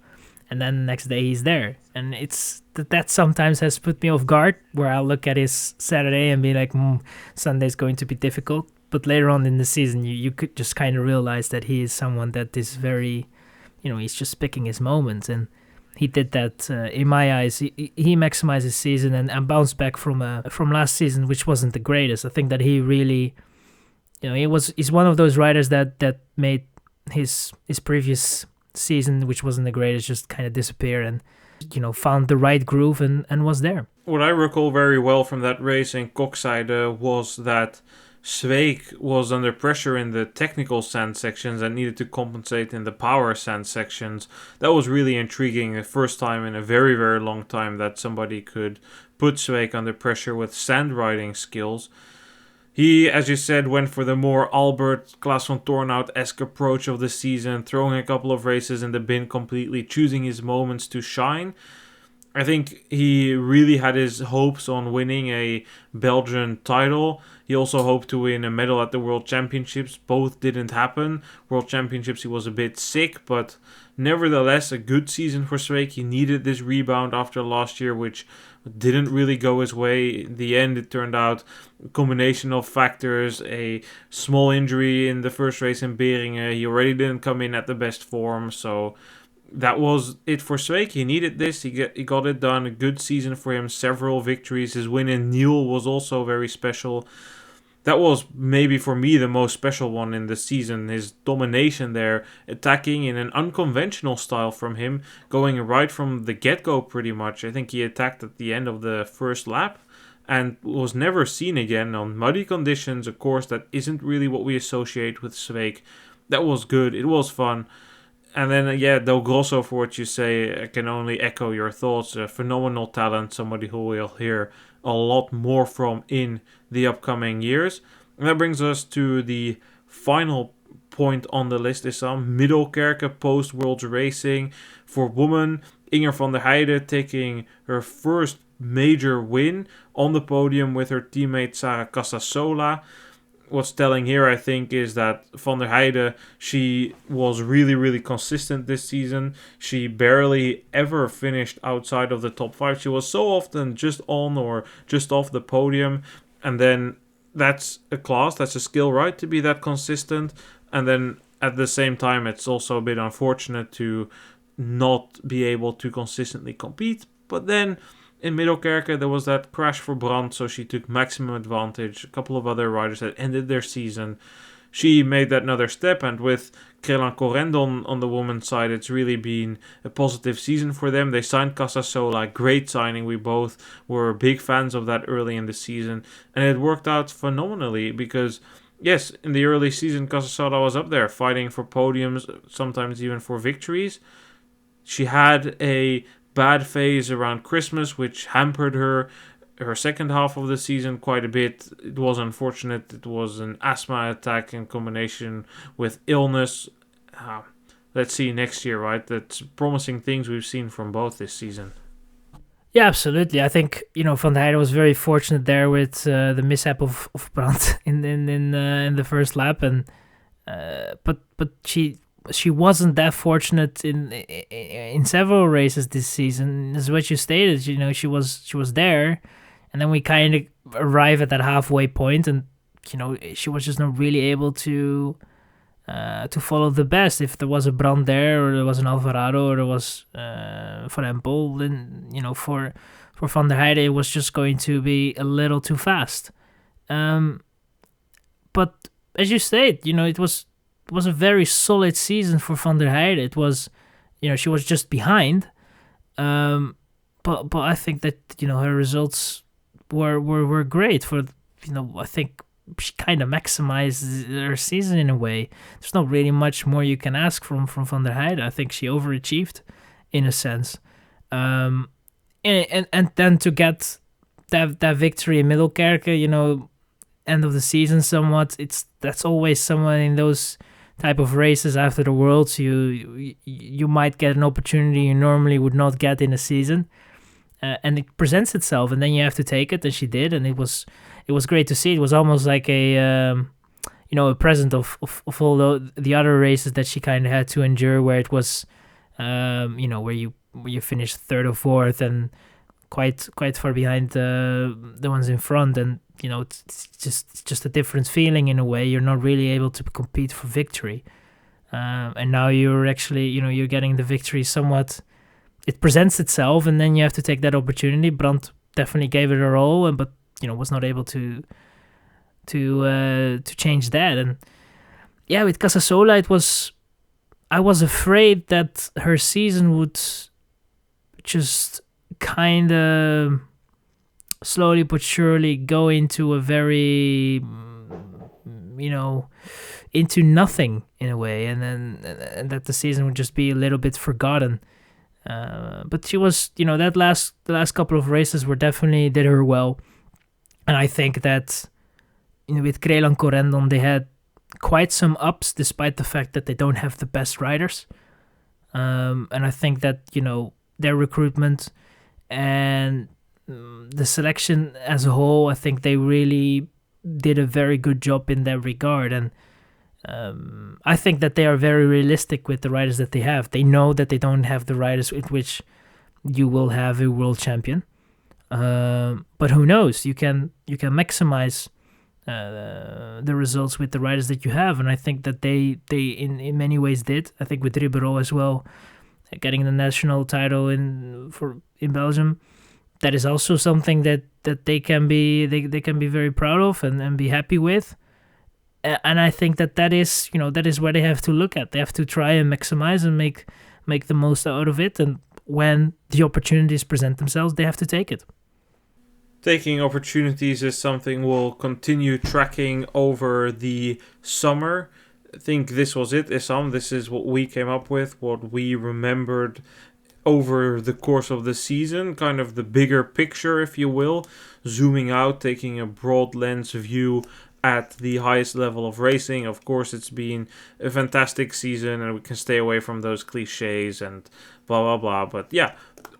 And then the next day he's there. And it's that sometimes has put me off guard, where I'll look at his Saturday and be like, Sunday's going to be difficult. But later on in the season, you could just kind of realize that he is someone that is very, he's just picking his moments. And he did that, in my eyes. He maximized his season and bounced back from last season, which wasn't the greatest. I think that he really, he's one of those riders that made his previous season, which wasn't the greatest, just kind of disappear and found the right groove and was there. What I recall very well from that race in Kokzijde was that Sveik was under pressure in the technical sand sections and needed to compensate in the power sand sections. That was really intriguing. The first time in a very, very long time that somebody could put Sveik under pressure with sand riding skills. He, as you said, went for the more Albert, Klaas van Tornhout-esque approach of the season, throwing a couple of races in the bin completely, choosing his moments to shine. I think he really had his hopes on winning a Belgian title. He also hoped to win a medal at the World Championships. Both didn't happen. World Championships he was a bit sick, but nevertheless a good season for Sveik. He needed this rebound after last year, which didn't really go his way. In the end, it turned out a combination of factors. A small injury in the first race in Beringen. He already didn't come in at the best form, so that was it for Sveik. He needed this. He got it done. A good season for him. Several victories. His win in Niel was also very special. That was maybe for me the most special one in the season. His domination there, attacking in an unconventional style from him, going right from the get-go pretty much. I think he attacked at the end of the first lap and was never seen again on muddy conditions, a course that isn't really what we associate with Sveik. That was good. It was fun. And then, Del Grosso, for what you say, I can only echo your thoughts. A phenomenal talent, somebody who we'll hear a lot more from in the upcoming years. And that brings us to the final point on the list, Issam. Middelkerke post-Worlds Racing. For women, Inger van der Heijden taking her first major win on the podium with her teammate Sarah Casasola. What's telling here, I think, is that Van der Heijden, she was really, really consistent this season. She barely ever finished outside of the top 5. She was so often just on or just off the podium. And then that's a class, that's a skill, right, to be that consistent. And then at the same time, it's also a bit unfortunate to not be able to consistently compete. But then in Middelkerke, there was that crash for Brandt, so she took maximum advantage. A couple of other riders that ended their season. She made that another step, and with Crelan Corendon on the women's side, it's really been a positive season for them. They signed Casasola, great signing. We both were big fans of that early in the season, and it worked out phenomenally because, yes, in the early season, Casasola was up there fighting for podiums, sometimes even for victories. She had a bad phase around Christmas, which hampered her second half of the season quite a bit. It was unfortunate. It was an asthma attack in combination with illness. Let's see next year, right? That's promising things we've seen from both this season. Yeah, absolutely. I think Van der Heijden was very fortunate there with the mishap of Brandt in the first lap, and but she wasn't that fortunate in several races this season. As what you stated, she was there. And then we kind of arrive at that halfway point, and she was just not really able to follow the best. If there was a Brandt there, or there was an Alvarado, or there was Van Empel, then for Van der Heijden it was just going to be a little too fast. But as you state, it was a very solid season for Van der Heijden. It was, she was just behind, but I think that her results were great for I think she kind of maximized her season in a way. There's not really much more you can ask from Van der Heijden. I think she overachieved in a sense, and then to get that victory in Middelkerke, end of the season somewhat. That's always someone in those type of races after the Worlds. You might get an opportunity you normally would not get in a season. And it presents itself, and then you have to take it, and she did, and it was great to see. It was almost like a present of all the other races that she kind of had to endure, where it was where you finished third or fourth and quite far behind the ones in front, and it's just a different feeling in a way. You're not really able to compete for victory, and now you're actually you're getting the victory somewhat. It presents itself, and then you have to take that opportunity. Brandt definitely gave it her all, but was not able to change that. And yeah, with Casasola, I was afraid that her season would just kind of slowly but surely go into a very into nothing in a way, and that the season would just be a little bit forgotten. But she was, the last couple of races were definitely did her well, and I think that with Crelan Corendon they had quite some ups despite the fact that they don't have the best riders, and I think that their recruitment and the selection as a whole, I think they really did a very good job in that regard, and I think that they are very realistic with the riders that they have. They know that they don't have the riders with which you will have a world champion. But who knows? You can maximize the results with the riders that you have, and I think that they in many ways did. I think with Ribeiro as well, getting the national title in Belgium, that is also something that they can be very proud of and be happy with. And I think that is where they have to look at. They have to try and maximize and make the most out of it. And when the opportunities present themselves, they have to take it. Taking opportunities is something we'll continue tracking over the summer. I think this was it, Issam. This is what we came up with, what we remembered over the course of the season, kind of the bigger picture, if you will, zooming out, taking a broad lens view at the highest level of racing. Of course, it's been a fantastic season, and we can stay away from those cliches and blah, blah, blah. But yeah,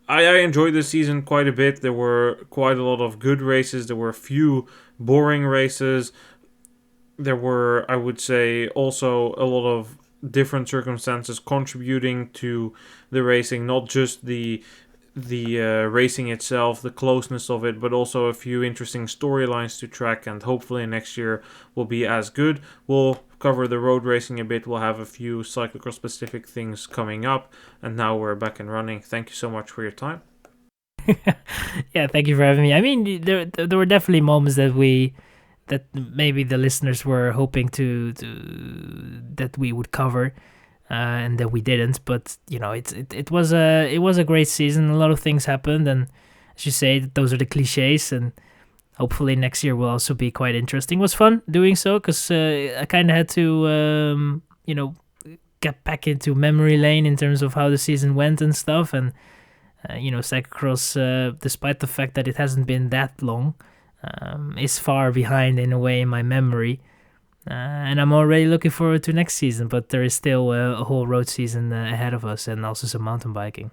I enjoyed the season quite a bit. There were quite a lot of good races. There were a few boring races. There were, I would say, also a lot of different circumstances contributing to the racing, not just the racing itself, the closeness of it, but also a few interesting storylines to track, and hopefully next year will be as good. We'll cover the road racing a bit. We'll have a few cyclocross specific things coming up, and now we're back and running. Thank you so much for your time. Yeah, thank you for having me. I mean, there were definitely moments that maybe the listeners were hoping to that we would cover, and that we didn't. But it was a great season. A lot of things happened, and as you say, those are the cliches, and hopefully next year will also be quite interesting. It was fun doing so because I kind of had to get back into memory lane in terms of how the season went and stuff, and Cyclocross, despite the fact that it hasn't been that long, is far behind in a way in my memory. And I'm already looking forward to next season, but there is still a whole road season ahead of us, and also some mountain biking.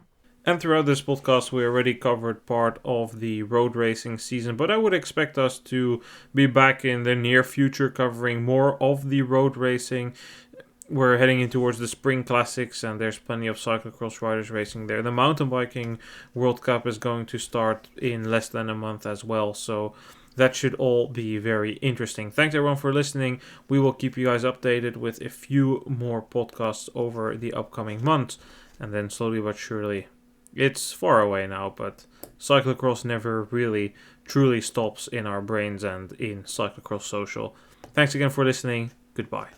And throughout this podcast, we already covered part of the road racing season, but I would expect us to be back in the near future covering more of the road racing. We're heading in towards the Spring Classics, and there's plenty of cyclocross riders racing there. The mountain biking World Cup is going to start in less than a month as well, so that should all be very interesting. Thanks everyone for listening. We will keep you guys updated with a few more podcasts over the upcoming months, and then slowly but surely, it's far away now, but cyclocross never really truly stops in our brains and in Cyclocross Social. Thanks again for listening. Goodbye.